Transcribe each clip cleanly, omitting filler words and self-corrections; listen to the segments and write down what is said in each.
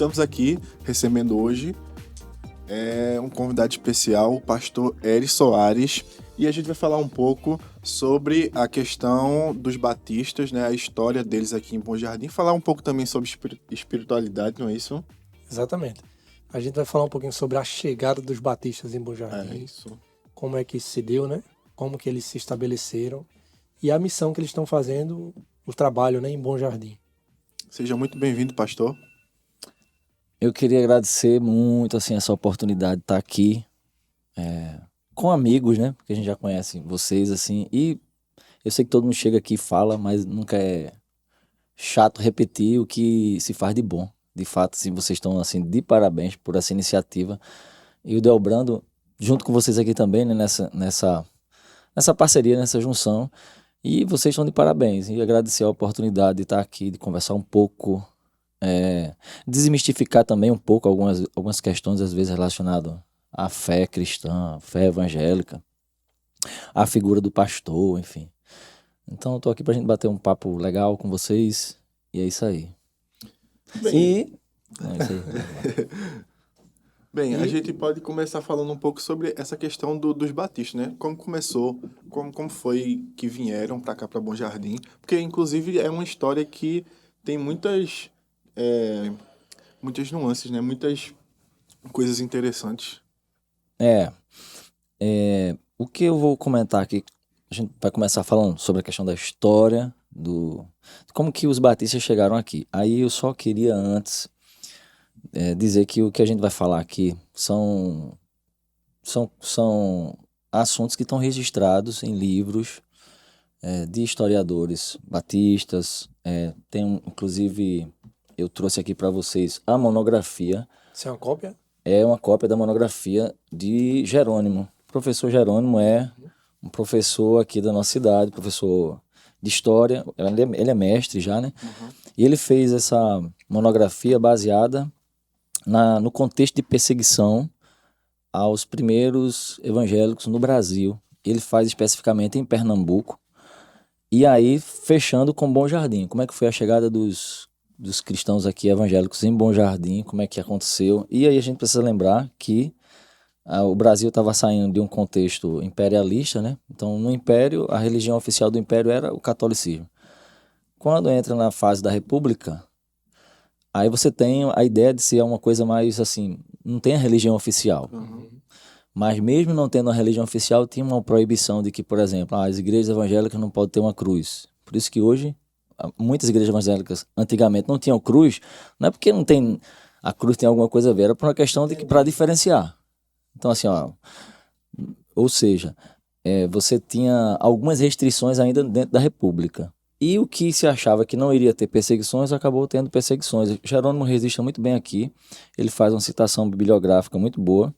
estamos aqui recebendo hoje um convidado especial, o pastor Eri Soares, e a gente vai falar um pouco sobre a questão dos batistas, né, a história deles aqui em Bom Jardim, falar um pouco também sobre espiritualidade, não é isso? Exatamente. A gente vai falar um pouquinho sobre a chegada dos batistas em Bom É Jardim, isso. como é que isso se deu, né? Como que eles se estabeleceram e a missão que eles estão fazendo, o trabalho, né, em Bom Jardim. Seja muito bem-vindo, pastor. Eu queria agradecer muito assim, essa oportunidade de estar aqui com amigos, né? Porque a gente já conhece vocês, assim. E eu sei que todo mundo chega aqui e fala, mas nunca é chato repetir o que se faz de bom. De fato, assim, vocês estão assim, de parabéns por essa iniciativa. E o Delbrando, junto com vocês aqui também, né, nessa parceria, nessa junção. E vocês estão de parabéns. E agradecer a oportunidade de estar aqui, de conversar um pouco, desmistificar também um pouco algumas questões, às vezes, relacionadas à fé cristã, fé evangélica, à figura do pastor, enfim. Então, eu tô aqui pra gente bater um papo legal com vocês, e é isso aí. É isso aí. Bem, a gente pode começar falando um pouco sobre essa questão dos batistas, né? Como começou, como foi que vieram para cá, para Bom Jardim, porque inclusive é uma história que tem muitas nuances, né? Muitas coisas interessantes. O que eu vou comentar aqui, a gente vai começar falando sobre a questão da história, de como que os batistas chegaram aqui. Aí eu só queria antes dizer que o que a gente vai falar aqui são assuntos que estão registrados em livros de historiadores batistas. Inclusive, eu trouxe aqui para vocês a monografia. Isso é uma cópia? É uma cópia da monografia de Jerônimo. O professor Jerônimo é um professor aqui da nossa cidade, professor de história. Ele é mestre já, né? E ele fez essa monografia baseada no contexto de perseguição aos primeiros evangélicos no Brasil. Ele faz especificamente em Pernambuco. E aí, fechando com Bom Jardim. Como é que foi a chegada dos cristãos aqui evangélicos em Bom Jardim? Como é que aconteceu? E aí a gente precisa lembrar que o Brasil estava saindo de um contexto imperialista, né? Então, no Império, a religião oficial do Império era o catolicismo. Quando entra na fase da República, aí você tem a ideia de ser uma coisa mais assim, não tem a religião oficial. Mas mesmo não tendo a religião oficial, tinha uma proibição de que, por exemplo, as igrejas evangélicas não podem ter uma cruz. Por isso que hoje, muitas igrejas evangélicas antigamente não tinham cruz, não é porque não tem, a cruz tem alguma coisa a ver, era por uma questão de que para diferenciar. Então assim, ou seja, você tinha algumas restrições ainda dentro da República. E o que se achava que não iria ter perseguições, acabou tendo perseguições. Jerônimo registra muito bem aqui, ele faz uma citação bibliográfica muito boa.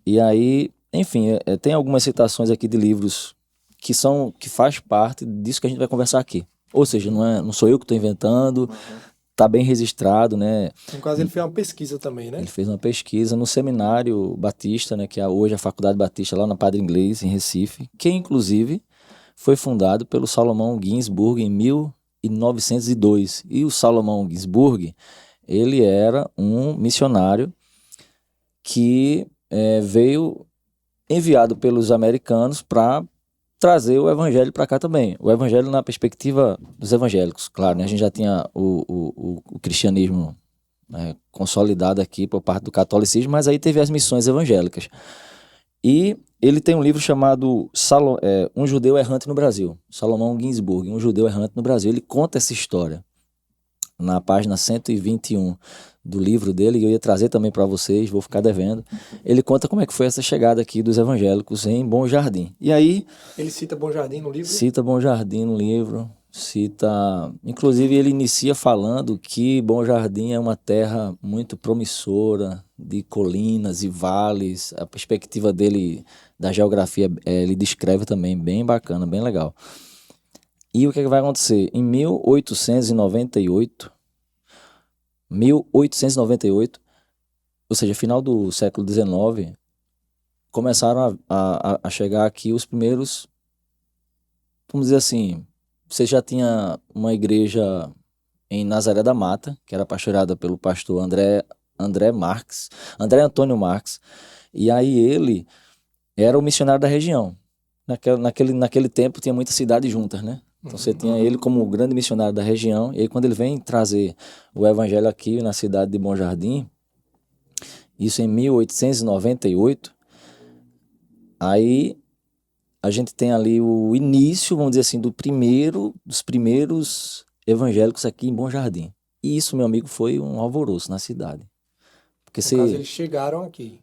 E aí, enfim, tem algumas citações aqui de livros que faz parte disso que a gente vai conversar aqui. Ou seja, não sou eu que estou inventando, está bem registrado, né? No caso, ele fez uma pesquisa também, né? Ele fez uma pesquisa no Seminário Batista, né, que é hoje a Faculdade Batista lá na Padre Inglês, em Recife, que inclusive foi fundado pelo Salomão Ginzburg em 1902. E o Salomão Ginzburg, ele era um missionário que veio enviado pelos americanos para trazer o evangelho para cá também. O evangelho na perspectiva dos evangélicos, claro, né? A gente já tinha o cristianismo consolidado aqui por parte do catolicismo, mas aí teve as missões evangélicas. E ele tem um livro chamado Um Judeu Errante no Brasil, Salomão Ginzburg, Um Judeu Errante no Brasil. Ele conta essa história na página 121 do livro dele, e eu ia trazer também para vocês, vou ficar devendo. Ele conta como é que foi essa chegada aqui dos evangélicos em Bom Jardim. E aí... Ele cita Bom Jardim no livro? Cita Bom Jardim no livro, inclusive ele inicia falando que Bom Jardim é uma terra muito promissora, de colinas e vales. A perspectiva dele da geografia, ele descreve também bem bacana, bem legal. E o que vai acontecer? Em 1898, ou seja, final do século XIX, começaram a chegar aqui os primeiros, vamos dizer assim, você já tinha uma igreja em Nazaré da Mata, que era pastoreada pelo pastor André Antônio Marques, e aí ele era o missionário da região. Naquele tempo tinha muitas cidades juntas, né? Então você tinha ele como o grande missionário da região, e aí quando ele vem trazer o evangelho aqui na cidade de Bom Jardim, isso em 1898, aí a gente tem ali o início, vamos dizer assim, dos primeiros evangélicos aqui em Bom Jardim. E isso, meu amigo, foi um alvoroço na cidade. Porque No caso, eles chegaram aqui.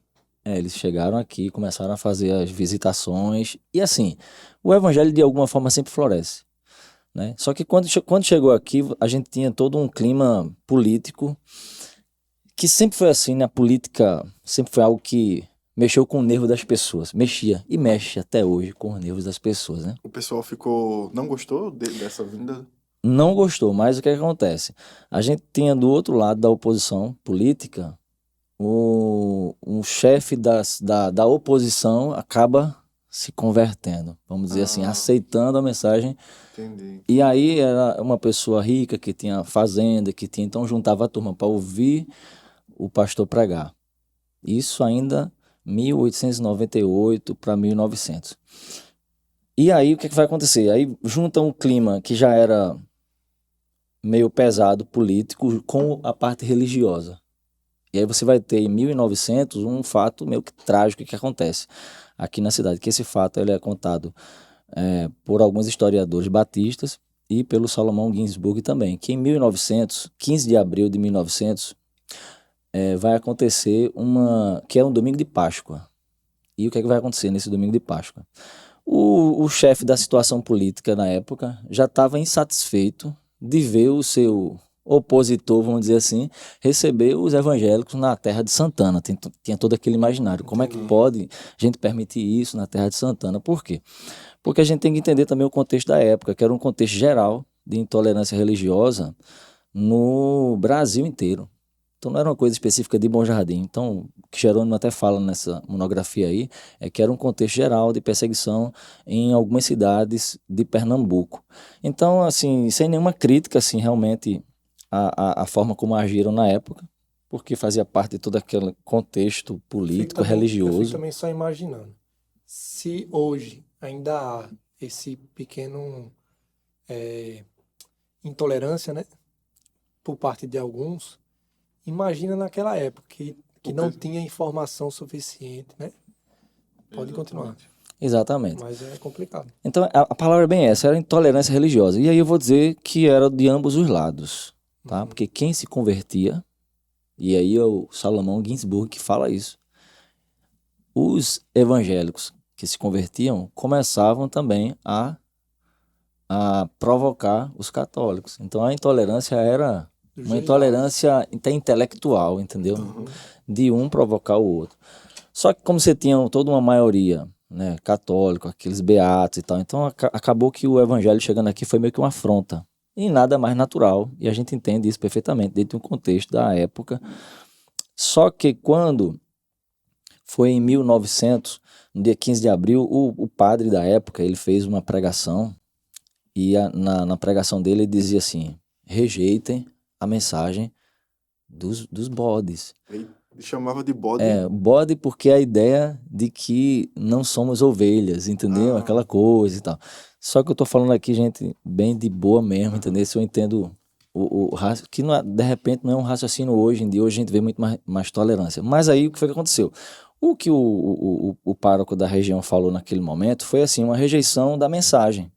eles chegaram aqui, começaram a fazer as visitações, e assim, o evangelho de alguma forma sempre floresce, né? Só que quando chegou aqui, a gente tinha todo um clima político, que sempre foi assim, né? A política sempre foi algo que mexeu com o nervo das pessoas, mexia e mexe até hoje com os nervos das pessoas, né? O pessoal não gostou dessa vinda? Não gostou, mas o que acontece? A gente tinha do outro lado da oposição política, um chefe da oposição acaba se convertendo, vamos dizer assim, aceitando a mensagem. Entendi. E aí era uma pessoa rica que tinha fazenda, então juntava a turma para ouvir o pastor pregar. Isso ainda 1898 para 1900. E aí o que vai acontecer? Aí junta um clima que já era meio pesado político com a parte religiosa. E aí você vai ter em 1900 um fato meio que trágico que acontece aqui na cidade, que esse fato ele é contado por alguns historiadores batistas e pelo Salomão Ginsburg também, que em 1900, 15 de abril de 1900, vai acontecer que é um domingo de Páscoa. E o que é que vai acontecer nesse domingo de Páscoa? O chefe da situação política na época já estava insatisfeito de ver o seu opositor, vamos dizer assim, receber os evangélicos na terra de Santana. Tinha todo aquele imaginário. Como é que pode a gente permitir isso na terra de Santana? Por quê? Porque a gente tem que entender também o contexto da época, que era um contexto geral de intolerância religiosa no Brasil inteiro. Então não era uma coisa específica de Bom Jardim. Então, o que Jerônimo até fala nessa monografia aí, é que era um contexto geral de perseguição em algumas cidades de Pernambuco. Então, assim, sem nenhuma crítica, assim, realmente, a forma como agiram na época, porque fazia parte de todo aquele contexto político, Eu religioso. fico também só imaginando. Se hoje ainda há esse pequeno intolerância, né, por parte de alguns, imagina naquela época que não tinha informação suficiente, né? Pode continuar. Exatamente. Mas é complicado. Então, a palavra é bem essa, era intolerância religiosa. E aí eu vou dizer que era de ambos os lados, tá? Porque quem se convertia, e aí é o Salomão Ginsburg que fala isso, os evangélicos que se convertiam começavam também a provocar os católicos. Então a intolerância era uma intolerância até intelectual, entendeu? De um provocar o outro. Só que como você tinha toda uma maioria, né, católico, aqueles beatos e tal, então acabou que o evangelho chegando aqui foi meio que uma afronta. E nada mais natural, e a gente entende isso perfeitamente dentro de um contexto da época. Só que quando foi em 1900, no dia 15 de abril, o padre da época, ele fez uma pregação, e na pregação dele ele dizia assim: rejeitem a mensagem dos bodes. Ele chamava de bode. Bode porque é a ideia de que não somos ovelhas, entendeu? Aquela coisa e tal. Só que eu tô falando aqui, gente, bem de boa mesmo, entendeu? Se eu entendo que não é, de repente não é um raciocínio hoje em dia, hoje a gente vê muito mais tolerância. Mas aí o que foi que aconteceu? O que o pároco da região falou naquele momento foi assim, uma rejeição da mensagem.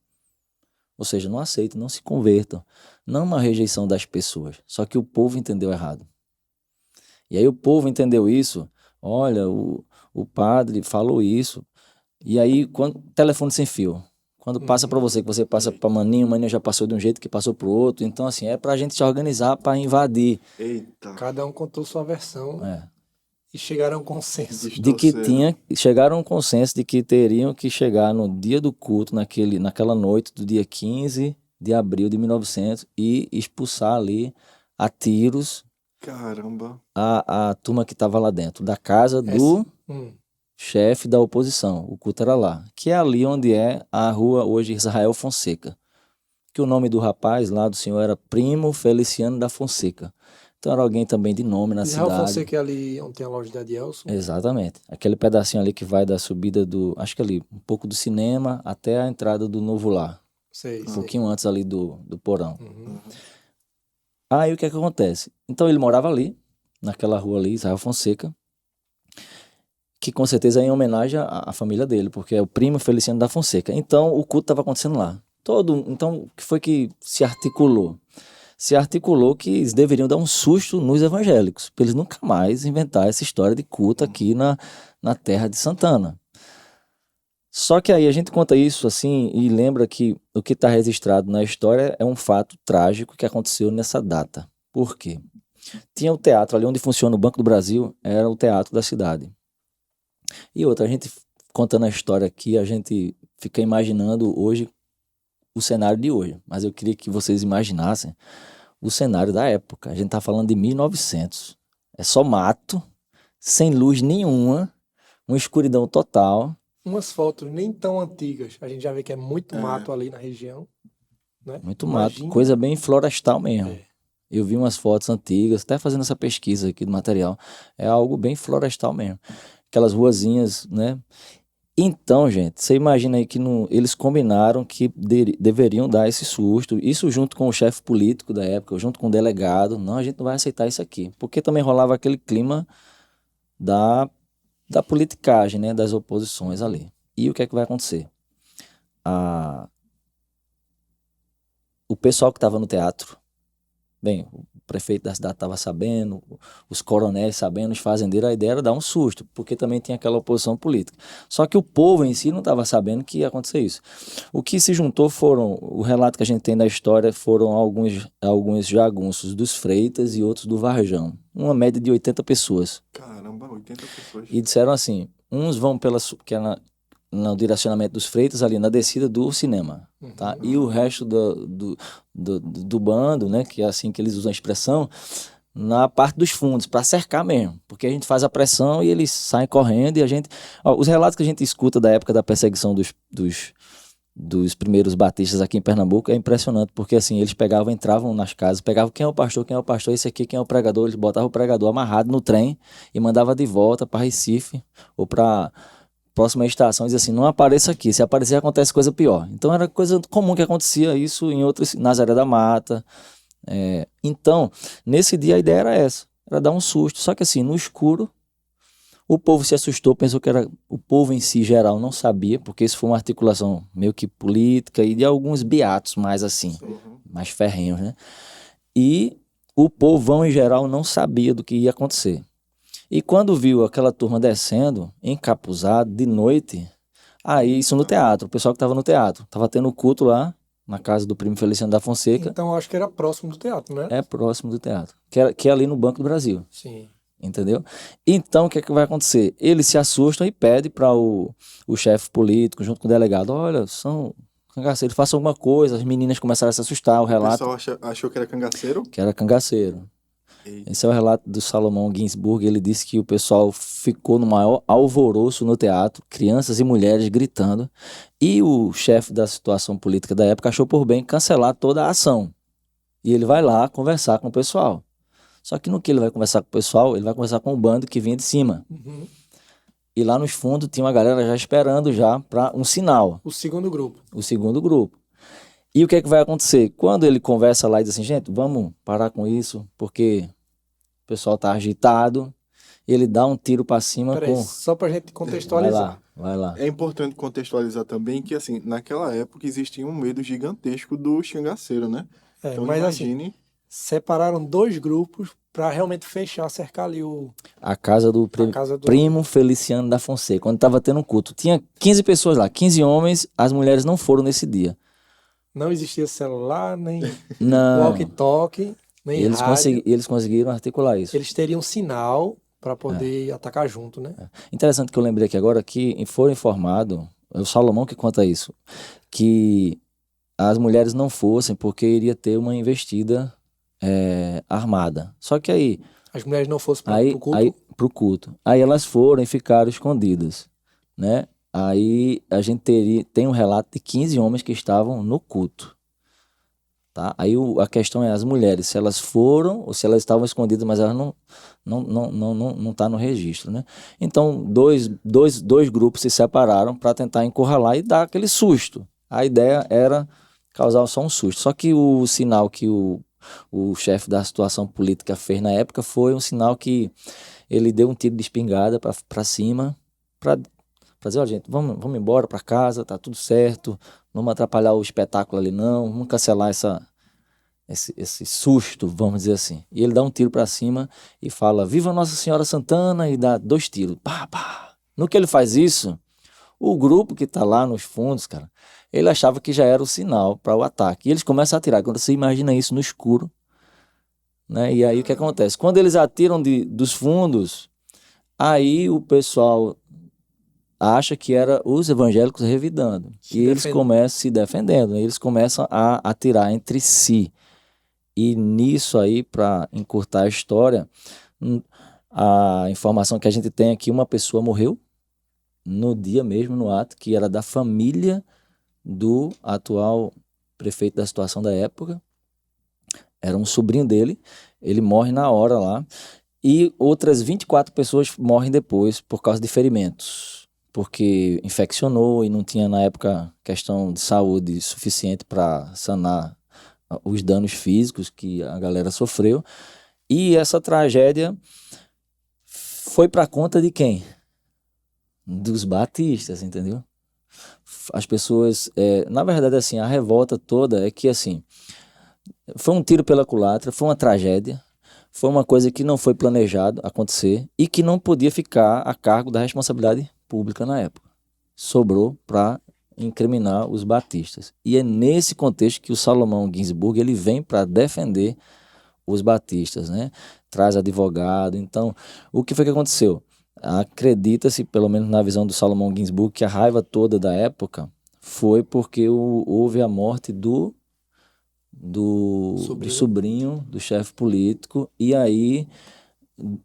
Ou seja, não aceitem, não se convertam. Não uma rejeição das pessoas. Só que o povo entendeu errado. E aí o povo entendeu isso. Olha, o padre falou isso. E aí, telefone sem fio. Quando passa para você, que você passa para Maninho, o Maninho já passou de um jeito que passou para o outro. Então, assim, é para a gente se organizar para invadir. Eita. Cada um contou sua versão e chegaram a um consenso. Chegaram a um consenso de que teriam que chegar no dia do culto, naquela noite do dia 15 de abril de 1900 e expulsar ali a tiros. Caramba. A turma que estava lá dentro, da casa do chefe da oposição. O culto era lá, que é ali onde é a rua hoje Israel Fonseca, que o nome do rapaz lá, do senhor, era Primo Feliciano da Fonseca. Então era alguém também de nome na Israel cidade. Fonseca é ali onde tem a loja da Adielson. Exatamente. Aquele pedacinho ali que vai da subida do... Acho que ali, um pouco do cinema até a entrada do Novo Lar. Sei, Um sei. pouquinho antes ali do porão. Uhum. Aí o que é que acontece? Então ele morava ali, naquela rua ali, Israel Fonseca, que com certeza é em homenagem à família dele, porque é o primo Feliciano da Fonseca. Então o culto estava acontecendo lá. Então o que foi que se articulou? Se articulou que eles deveriam dar um susto nos evangélicos, para eles nunca mais inventar essa história de culto aqui na terra de Santana. Só que aí a gente conta isso assim e lembra que o que está registrado na história é um fato trágico que aconteceu nessa data. Por quê? Tinha o teatro ali onde funciona o Banco do Brasil, era o teatro da cidade. E outra, a gente contando a história aqui, a gente fica imaginando hoje o cenário de hoje. Mas eu queria que vocês imaginassem o cenário da época. A gente tá falando de 1900. É só mato, sem luz nenhuma, uma escuridão total. Umas fotos nem tão antigas. A gente já vê que é muito mato ali na região. Né? Muito Imagina. mato, coisa bem florestal mesmo. É. Eu vi umas fotos antigas, até fazendo essa pesquisa aqui do material. É algo bem florestal mesmo. Aquelas ruazinhas, né? Então, gente, você imagina aí que eles combinaram que deveriam dar esse susto, isso junto com o chefe político da época, junto com o delegado. Não, a gente não vai aceitar isso aqui. Porque também rolava aquele clima da politicagem, né? Das oposições ali. E o que é que vai acontecer? O pessoal que estava no teatro, bem, o prefeito da cidade estava sabendo, os coronéis sabendo, os fazendeiros, a ideia era dar um susto, porque também tinha aquela oposição política. Só que o povo em si não estava sabendo que ia acontecer isso. O que se juntou o relato que a gente tem da história foram alguns jagunços dos Freitas e outros do Varjão. Uma média de 80 pessoas. Caramba, 80 pessoas. E disseram assim, uns vão que é no direcionamento dos Freitas, ali na descida do cinema, tá? E o resto do bando, né, que é assim que eles usam a expressão, na parte dos fundos, para cercar mesmo, porque a gente faz a pressão e eles saem correndo e a gente... os relatos que a gente escuta da época da perseguição dos primeiros batistas aqui em Pernambuco é impressionante, porque assim, eles entravam nas casas, pegavam quem é o pastor, esse aqui, quem é o pregador, eles botavam o pregador amarrado no trem e mandava de volta para Recife ou para próxima estação, diz assim, não apareça aqui, se aparecer acontece coisa pior. Então era coisa comum que acontecia isso em outros, Nazaré da Mata. Então, nesse dia a ideia era essa, era dar um susto, só que assim, no escuro, o povo se assustou, pensou que era o povo em si, geral, não sabia, porque isso foi uma articulação meio que política e de alguns beatos mais assim, mais ferrenhos, né? E o povão em geral não sabia do que ia acontecer. E quando viu aquela turma descendo, encapuzado, de noite, aí isso no teatro, o pessoal que estava no teatro, estava tendo culto lá, na casa do primo Feliciano da Fonseca. Então acho que era próximo do teatro, né? É próximo do teatro, que é ali no Banco do Brasil. Sim. Entendeu? Então o que é que vai acontecer? Eles se assustam e pedem para o chefe político, junto com o delegado, olha, são cangaceiros, façam alguma coisa. As meninas começaram a se assustar, o relato... O pessoal achou que era cangaceiro? Que era cangaceiro. Esse é o relato do Salomão Ginsburg. Ele disse que o pessoal ficou no maior alvoroço no teatro, crianças e mulheres gritando, e o chefe da situação política da época achou por bem cancelar toda a ação. E ele vai lá conversar com o pessoal. Só que no que ele vai conversar com o pessoal, ele vai conversar com o bando que vinha de cima. Uhum. E lá nos fundos tinha uma galera já esperando já para um sinal. O segundo grupo. O segundo grupo. E o que é que vai acontecer? Quando ele conversa lá e diz assim, gente, vamos parar com isso, porque o pessoal tá agitado, ele dá um tiro para cima. Peraí, só pra gente contextualizar. Vai lá. É importante contextualizar também que, assim, naquela época existia um medo gigantesco do cangaceiro, né? Então mas imagine... assim, separaram dois grupos para realmente fechar, cercar ali a casa do primo Feliciano da Fonseca, quando estava tendo um culto. Tinha 15 pessoas lá, 15 homens, as mulheres não foram nesse dia. Não existia celular, nem walkie-talkie, nem rádio. Eles conseguiram articular isso. Eles teriam sinal para poder atacar junto, né? Interessante que eu lembrei aqui agora que foi informado, é o Salomão que conta isso, que as mulheres não fossem porque iria ter uma investida armada. Só que aí... As mulheres não fossem pro culto. Aí elas foram e ficaram escondidas, né? Aí a gente tem um relato de 15 homens que estavam no culto. Tá? Aí a questão é as mulheres, se elas foram ou se elas estavam escondidas, mas elas não tá no registro, né? Então, dois grupos se separaram para tentar encurralar e dar aquele susto. A ideia era causar só um susto. Só que o sinal que o chefe da situação política fez na época foi um sinal que ele deu um tiro de espingarda para cima, para dizer, ó, gente, vamos embora para casa, tá tudo certo, não vamos atrapalhar o espetáculo ali não, vamos cancelar esse susto, vamos dizer assim. E ele dá um tiro para cima e fala, viva Nossa Senhora Santana, e dá 2 tiros. Pá, pá. No que ele faz isso, o grupo que tá lá nos fundos, cara, ele achava que já era o sinal para o ataque. E eles começam a atirar. Quando você imagina isso no escuro, né? E aí o que acontece? Quando eles atiram dos fundos, aí o pessoal acha que era os evangélicos revidando. E eles começam se defendendo. Eles começam a atirar entre si. E nisso aí, para encurtar a história, a informação que a gente tem é que uma pessoa morreu no dia mesmo, no ato, que era da família do atual prefeito da situação da época. Era um sobrinho dele, ele morre na hora lá. E outras 24 pessoas morrem depois por causa de ferimentos, porque infeccionou e não tinha na época questão de saúde suficiente para sanar os danos físicos que a galera sofreu. E essa tragédia foi para conta de quem? Dos batistas, entendeu? As pessoas, na verdade, assim, a revolta toda é que, assim, foi um tiro pela culatra, foi uma tragédia, foi uma coisa que não foi planejado acontecer e que não podia ficar a cargo da responsabilidade pública na época. Sobrou para incriminar os batistas. E é nesse contexto que o Salomão Ginzburg ele vem para defender os batistas, né? Traz advogado. Então, o que foi que aconteceu? Acredita-se, pelo menos na visão do Salomão Ginzburg, que a raiva toda da época foi porque houve a morte do sobrinho do chefe político, e aí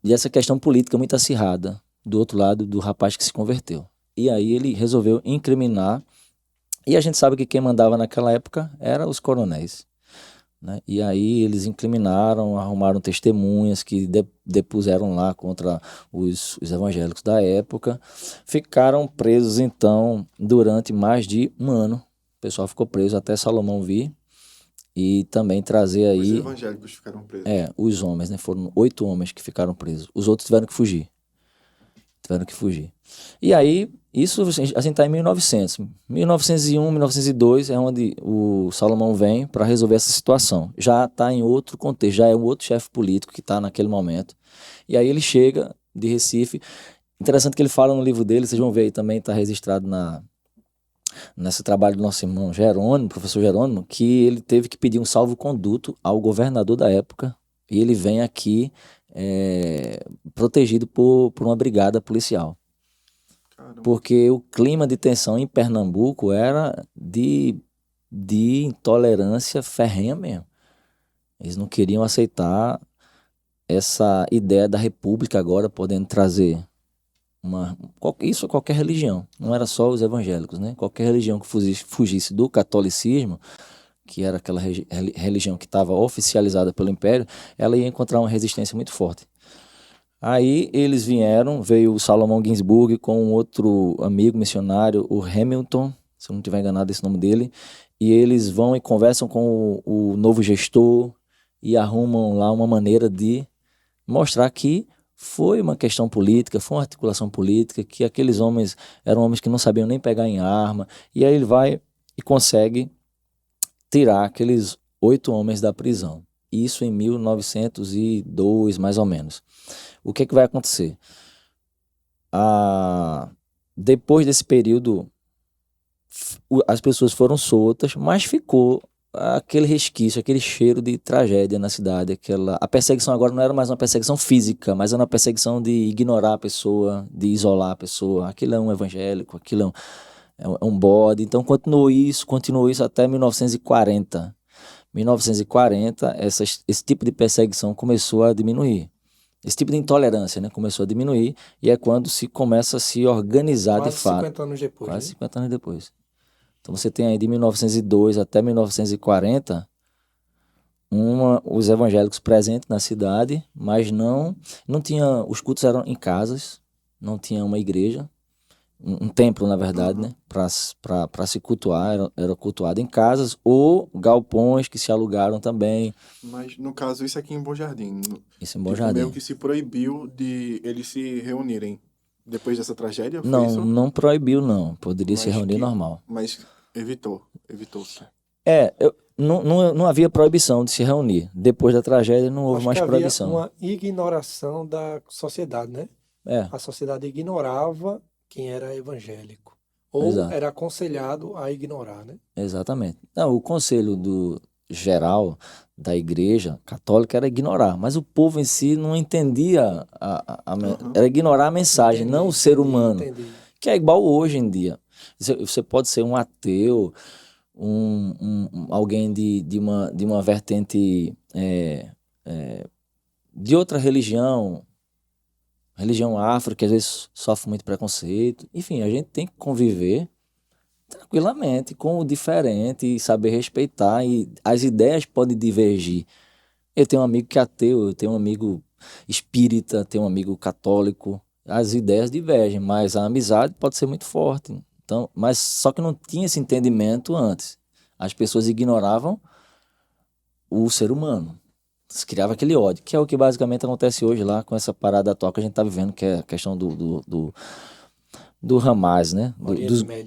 essa questão política muito acirrada do outro lado do rapaz que se converteu. E aí ele resolveu incriminar, e a gente sabe que quem mandava naquela época eram os coronéis, né? E aí eles incriminaram, arrumaram testemunhas que depuseram lá contra os evangélicos da época, ficaram presos então durante mais de um ano. O pessoal ficou preso até Salomão vir e também trazer aí... Os evangélicos ficaram presos. Os homens, né? Foram 8 homens que ficaram presos. Os outros tiveram que fugir. E aí, isso a gente está em 1900. 1901, 1902 é onde o Salomão vem para resolver essa situação. Já está em outro contexto, já é um outro chefe político que está naquele momento. E aí ele chega de Recife. Interessante que ele fala no livro dele, vocês vão ver aí também, está registrado nesse trabalho do nosso irmão Jerônimo, professor Jerônimo, que ele teve que pedir um salvo-conduto ao governador da época, e ele vem aqui protegido por uma brigada policial. Caramba. Porque o clima de tensão em Pernambuco era de intolerância ferrenha mesmo. Eles não queriam aceitar essa ideia da república agora podendo trazer isso a qualquer religião, não era só os evangélicos, né? Qualquer religião que fugisse do catolicismo, que era aquela religião que estava oficializada pelo Império, ela ia encontrar uma resistência muito forte. Aí eles veio o Salomão Ginzburg com um outro amigo missionário, o Hamilton, se eu não estiver enganado esse nome dele, e eles vão e conversam com o novo gestor e arrumam lá uma maneira de mostrar que foi uma questão política, foi uma articulação política, que aqueles homens eram homens que não sabiam nem pegar em arma, e aí ele vai e consegue tirar aqueles 8 homens da prisão. Isso em 1902, mais ou menos. O que vai acontecer? Depois desse período, as pessoas foram soltas, mas ficou aquele resquício, aquele cheiro de tragédia na cidade. A perseguição agora não era mais uma perseguição física, mas era uma perseguição de ignorar a pessoa, de isolar a pessoa. Aquilo é um evangélico, aquilo é um bode. Então continuou isso até 1940. 1940, esse tipo de perseguição começou a diminuir. Esse tipo de intolerância, né, começou a diminuir, e é quando se começa a se organizar de fato. Quase 50 anos depois. Quase 50 anos depois. Então você tem aí de 1902 até 1940, os evangélicos presentes na cidade, mas não tinha, os cultos eram em casas, não tinha uma igreja, um templo, na verdade, né, para se cultuar, era cultuado em casas ou galpões que se alugaram também. Mas, no caso, isso aqui em Bom Jardim. Isso em Bom Tipo, Jardim. meio que se proibiu de eles se reunirem depois dessa tragédia, foi isso? Não proibiu, não. Poderia se Mas reunir normal. Mas evitou-se. Não havia proibição de se reunir. Depois da tragédia não houve Acho mais que havia proibição. uma ignoração da sociedade, né? É, A sociedade ignorava quem era evangélico. Ou Exato. era aconselhado a ignorar, né? exatamente. Não, o conselho do geral da igreja católica era ignorar, mas o povo em si não entendia, era ignorar a mensagem, Entendi, não o ser entendi, humano, entendi. que é igual hoje em dia. Você pode ser um ateu, alguém de uma vertente de outra religião afro, que às vezes sofre muito preconceito. Enfim, a gente tem que conviver tranquilamente com o diferente e saber respeitar, e as ideias podem divergir. Eu tenho um amigo que é ateu, eu tenho um amigo espírita, tenho um amigo católico. As ideias divergem, mas a amizade pode ser muito forte. Então, mas só que não tinha esse entendimento antes. As pessoas ignoravam o ser humano. Se criava aquele ódio, que é o que basicamente acontece hoje lá com essa parada atual que a gente está vivendo, que é a questão do Hamas, né?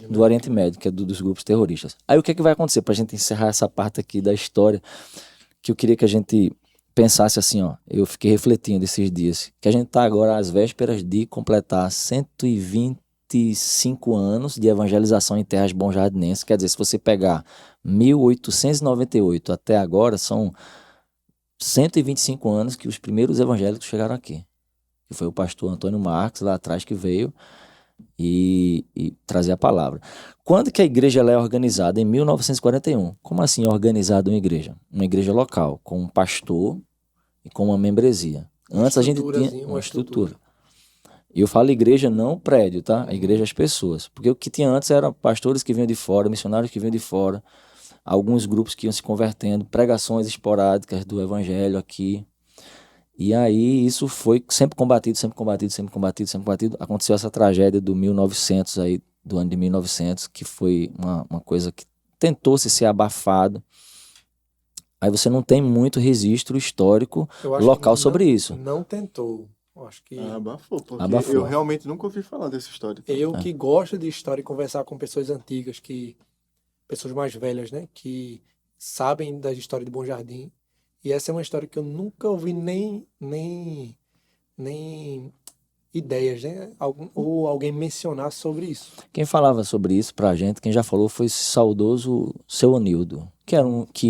Do Oriente Médio, que é dos grupos terroristas. Aí o que é que vai acontecer? Para a gente encerrar essa parte aqui da história, que eu queria que a gente pensasse assim, ó. Eu fiquei refletindo esses dias, que a gente está agora às vésperas de completar 125 anos de evangelização em terras bonjardinenses. Quer dizer, se você pegar 1898 até agora, são 125 anos que os primeiros evangélicos chegaram aqui. Que foi o pastor Antônio Marques, lá atrás, que veio e trazer a palavra. Quando que a igreja ela é organizada? Em 1941. Como assim é organizada uma igreja? Uma igreja local, com um pastor e com uma membresia. Antes a gente tinha uma estrutura. E eu falo igreja, não prédio, tá? A igreja as pessoas. Porque o que tinha antes eram pastores que vinham de fora, missionários que vinham de fora, alguns grupos que iam se convertendo, pregações esporádicas do evangelho aqui. E aí isso foi sempre combatido. Aconteceu essa tragédia do 1900 aí, do ano de 1900, que foi uma coisa que tentou-se ser abafado. Aí você não tem muito registro histórico local sobre isso. Não tentou. Acho que Abafou, porque Abafou. eu realmente nunca ouvi falar dessa história. eu que gosto de história e conversar com pessoas antigas, pessoas mais velhas, né, que sabem da história de Bom Jardim. E essa é uma história que eu nunca ouvi nem ideias, né? Ou alguém mencionar sobre isso. Quem falava sobre isso pra gente, quem já falou, foi esse saudoso Seu Onildo, que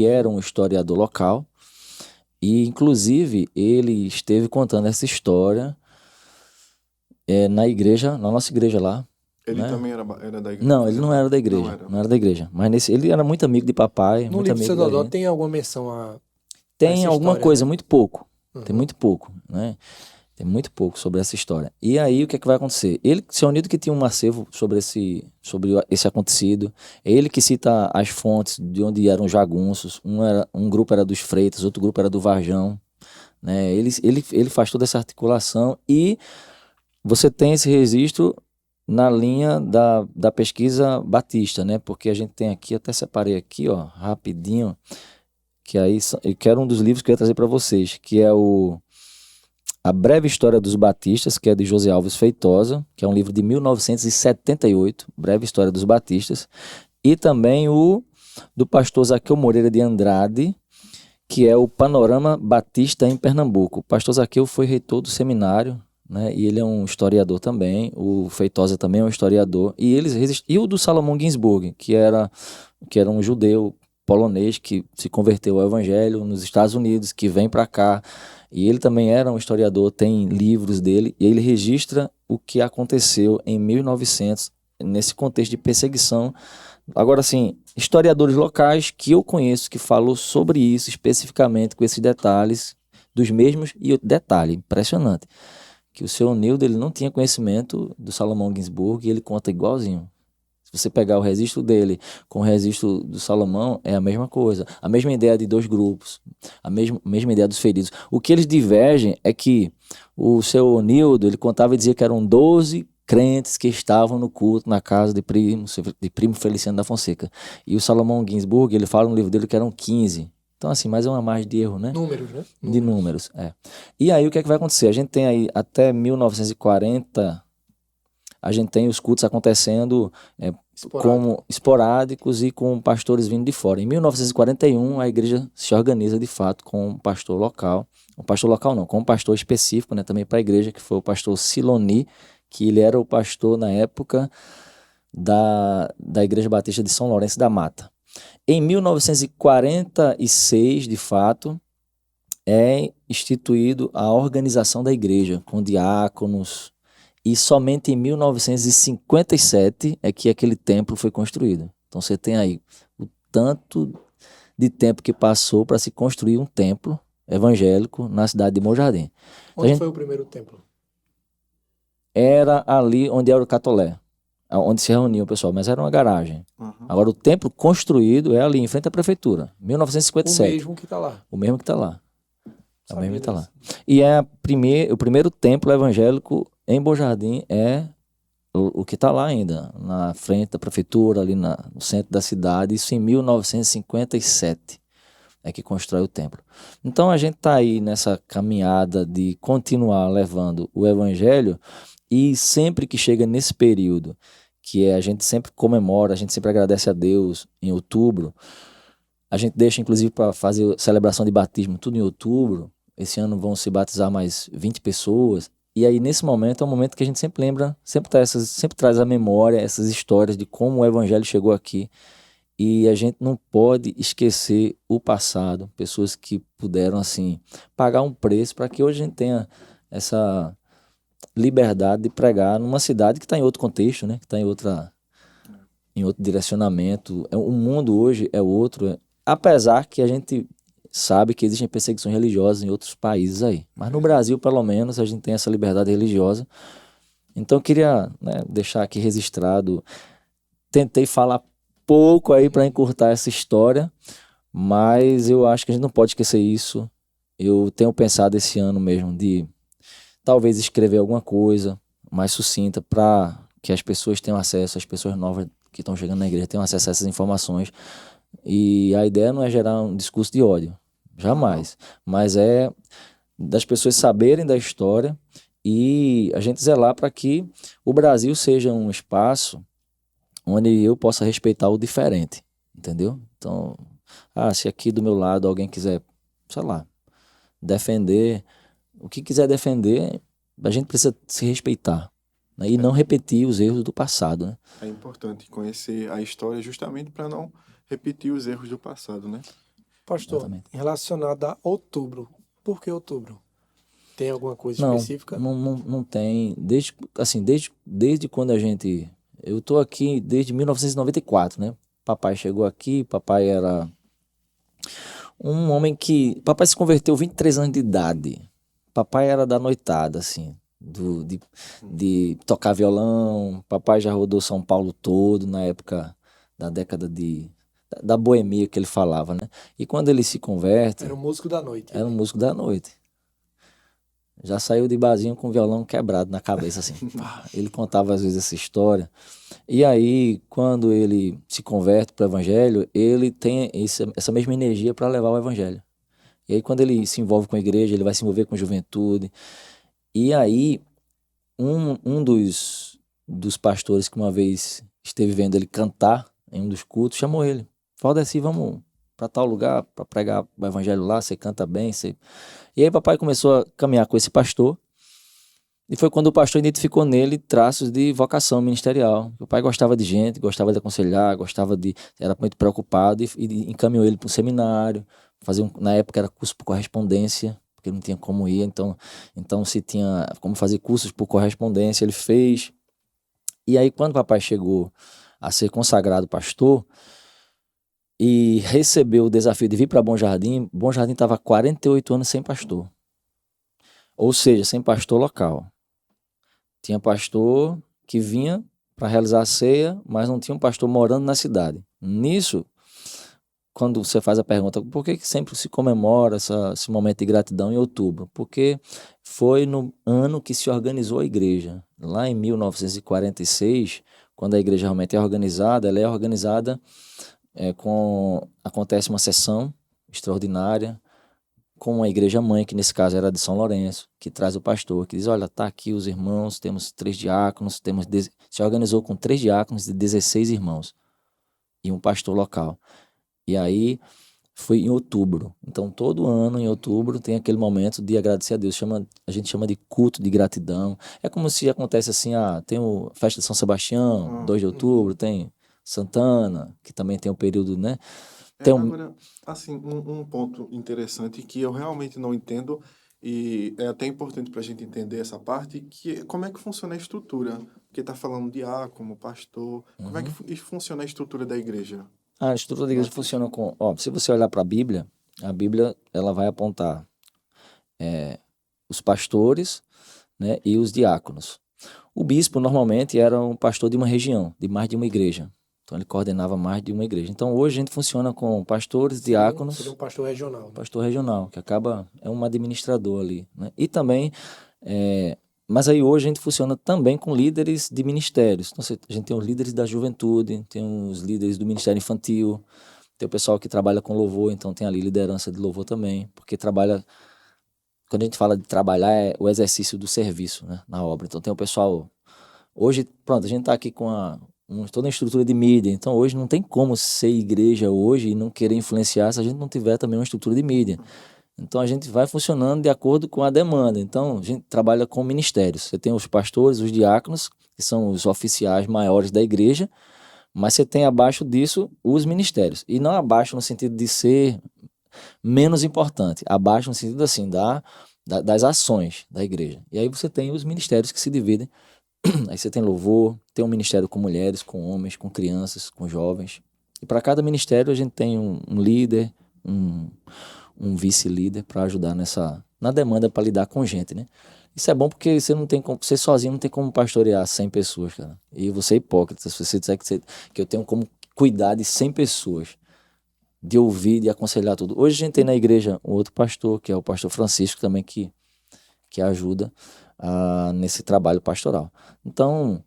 era um historiador local. E, inclusive, ele esteve contando essa história na nossa igreja lá. Ele né? também era da igreja? Não, ele não era da igreja. Não era da igreja. Mas ele era muito amigo de papai. No muito livro do amigo Seu da Dodó gente. tem alguma menção a Tem essa alguma história, coisa, né? muito pouco. Tem Uhum. muito pouco, né? Tem muito pouco sobre essa história. E aí, o que é que vai acontecer? Seu Unido que tinha um acervo sobre esse acontecido. Ele que cita as fontes de onde eram os jagunços. Um grupo era dos Freitas, outro grupo era do Varjão. Né? Ele faz toda essa articulação e você tem esse registro na linha da pesquisa batista, né? Porque a gente tem aqui, até separei aqui, ó, rapidinho, que aí eu quero um dos livros que eu ia trazer para vocês, que é A Breve História dos Batistas, que é de José Alves Feitosa, que é um livro de 1978, Breve História dos Batistas, e também o do pastor Zaqueu Moreira de Andrade, que é o Panorama Batista em Pernambuco. O pastor Zaqueu foi reitor do seminário, né? E ele é um historiador também, o Feitosa também é um historiador, e o do Salomão Ginsburg, que era um judeu polonês que se converteu ao evangelho nos Estados Unidos, que vem para cá, e ele também era um historiador, tem livros dele, e ele registra o que aconteceu em 1900, nesse contexto de perseguição. Agora, assim, historiadores locais que eu conheço que falou sobre isso especificamente, com esses detalhes dos mesmos, e o detalhe impressionante, que o seu Nildo, ele não tinha conhecimento do Salomão Ginsburg, e ele conta igualzinho. Se você pegar o registro dele com o registro do Salomão, é a mesma coisa. A mesma ideia de 2 grupos, a mesma ideia dos feridos. O que eles divergem é que o seu Nildo, ele contava e dizia que eram 12 crentes que estavam no culto na casa de primo Feliciano da Fonseca. E o Salomão Ginsburg, ele fala no livro dele que eram 15. Então, assim, mais uma margem de erro, né? Números, né? De números, é. E aí, o que é que vai acontecer? A gente tem aí, até 1940, a gente tem os cultos acontecendo como esporádicos e com pastores vindo de fora. Em 1941, a igreja se organiza, de fato, com um pastor local. Um pastor local não, com um pastor específico, né, também para a igreja, que foi o pastor Siloni, que ele era o pastor, na época, da Igreja Batista de São Lourenço da Mata. Em 1946, de fato, é instituído a organização da igreja, com diáconos, e somente em 1957 é que aquele templo foi construído. Então você tem aí o tanto de tempo que passou para se construir um templo evangélico na cidade de Bom Jardim. Onde foi o primeiro templo? Era ali onde era o Catolé, onde se reunia o pessoal, mas era uma garagem. Uhum. Agora, o templo construído é ali, em frente à prefeitura, 1957. O mesmo que está lá. O mesmo que está lá. O mesmo que está lá. Disso. E o primeiro templo evangélico em Bom Jardim é o que está lá ainda, na frente da prefeitura, ali no centro da cidade, isso em 1957 é que constrói o templo. Então a gente está aí nessa caminhada de continuar levando o evangelho, e sempre que chega nesse período, que a gente sempre comemora, a gente sempre agradece a Deus em outubro, a gente deixa inclusive para fazer celebração de batismo tudo em outubro. Esse ano vão se batizar mais 20 pessoas. E aí, nesse momento, é um momento que a gente sempre lembra, sempre traz à memória essas histórias de como o evangelho chegou aqui. E a gente não pode esquecer o passado, pessoas que puderam, assim, pagar um preço para que hoje a gente tenha essa liberdade de pregar numa cidade que está em outro contexto, né? Que está em outro direcionamento. O mundo hoje é outro, apesar que a gente sabe que existem perseguições religiosas em outros países aí. Mas no Brasil, pelo menos, a gente tem essa liberdade religiosa. Então, eu queria, né, deixar aqui registrado. Tentei falar pouco aí para encurtar essa história, mas eu acho que a gente não pode esquecer isso. Eu tenho pensado esse ano mesmo de talvez escrever alguma coisa mais sucinta para que as pessoas tenham acesso, as pessoas novas que estão chegando na igreja tenham acesso a essas informações. E a ideia não é gerar um discurso de ódio, jamais, mas é das pessoas saberem da história e a gente zelar para que o Brasil seja um espaço onde eu possa respeitar o diferente, entendeu? Então, se aqui do meu lado alguém quiser, sei lá, defender, o que quiser defender, a gente precisa se respeitar, né? E não repetir os erros do passado, né? É importante conhecer a história justamente para não repetir os erros do passado, né? Pastor, Exatamente. relacionado a outubro, por que outubro? Tem alguma coisa Não, específica? não tem. Desde quando a gente... Eu estou aqui desde 1994, né? Papai chegou aqui, papai era um homem que... Papai se converteu 23 anos de idade. Papai era da noitada, assim, de tocar violão. Papai já rodou São Paulo todo, na época da década da boemia que ele falava, né? E quando ele se converte... Era um músico da noite. Era um músico da noite. Já saiu de barzinho com o violão quebrado na cabeça, assim. Ele contava às vezes essa história. E aí, quando ele se converte para o evangelho, ele tem essa mesma energia para levar o evangelho. E aí, quando ele se envolve com a igreja, ele vai se envolver com a juventude. E aí, um dos pastores que uma vez esteve vendo ele cantar em um dos cultos, chamou ele. Valdeci, vamos para tal lugar, para pregar o evangelho lá, você canta bem. E aí papai começou a caminhar com esse pastor, e foi quando o pastor identificou nele traços de vocação ministerial. O pai gostava de gente, gostava de aconselhar, era muito preocupado, e encaminhou ele para um seminário, na época era curso por correspondência, porque não tinha como ir, então se tinha como fazer cursos por correspondência, ele fez. E aí quando o papai chegou a ser consagrado pastor, e recebeu o desafio de vir para Bom Jardim estava há 48 anos sem pastor. Ou seja, sem pastor local. Tinha pastor que vinha para realizar a ceia, mas não tinha um pastor morando na cidade. Nisso, quando você faz a pergunta, por que sempre se comemora esse momento de gratidão em outubro? Porque foi no ano que se organizou a igreja. Lá em 1946, quando a igreja realmente é organizada, ela é organizada acontece uma sessão extraordinária com a igreja mãe, que nesse caso era de São Lourenço, que traz o pastor, que diz, olha, tá aqui os irmãos, temos 3 diáconos, se organizou com 3 diáconos de 16 irmãos e um pastor local. E aí foi em outubro. Então todo ano em outubro tem aquele momento de agradecer a Deus, a gente chama de culto de gratidão. É como se acontece assim, tem o Festa de São Sebastião, 2 de outubro, tem Santana, que também tem o período, né? Agora, assim, um ponto interessante que eu realmente não entendo, e é até importante para a gente entender essa parte, que é como é que funciona a estrutura. Porque está falando diácono, pastor, como é que funciona a estrutura da igreja? A estrutura da igreja funciona com... se você olhar para a Bíblia ela vai apontar os pastores, né, e os diáconos. O bispo normalmente era um pastor de uma região, de mais de uma igreja. Então ele coordenava mais de uma igreja. Então hoje a gente funciona com pastores, diáconos... Seria um pastor regional. Né? Pastor regional, que é um administrador ali. Né? E também... mas aí hoje a gente funciona também com líderes de ministérios. Então a gente tem os líderes da juventude, tem os líderes do ministério infantil, tem o pessoal que trabalha com louvor, então tem ali liderança de louvor também, porque trabalha... Quando a gente fala de trabalhar, é o exercício do serviço, né, na obra. Então tem o pessoal... Hoje, pronto, a gente está aqui com toda a estrutura de mídia, então hoje não tem como ser igreja hoje e não querer influenciar se a gente não tiver também uma estrutura de mídia. Então a gente vai funcionando de acordo com a demanda. Então a gente trabalha com ministérios. Você tem os pastores, os diáconos, que são os oficiais maiores da igreja, mas você tem abaixo disso os ministérios. E não abaixo no sentido de ser menos importante, abaixo no sentido assim, das ações da igreja. E aí você tem os ministérios que se dividem. Aí você tem louvor, tem um ministério com mulheres, com homens, com crianças, com jovens. E para cada ministério a gente tem um líder, um vice-líder para ajudar na demanda para lidar com gente, né? Isso é bom porque você sozinho não tem como pastorear 100 pessoas, cara. E você é hipócrita se você disser que eu tenho como cuidar de 100 pessoas, de ouvir, de aconselhar tudo. Hoje a gente tem na igreja um outro pastor, que é o pastor Francisco também, que ajuda nesse trabalho pastoral. Então,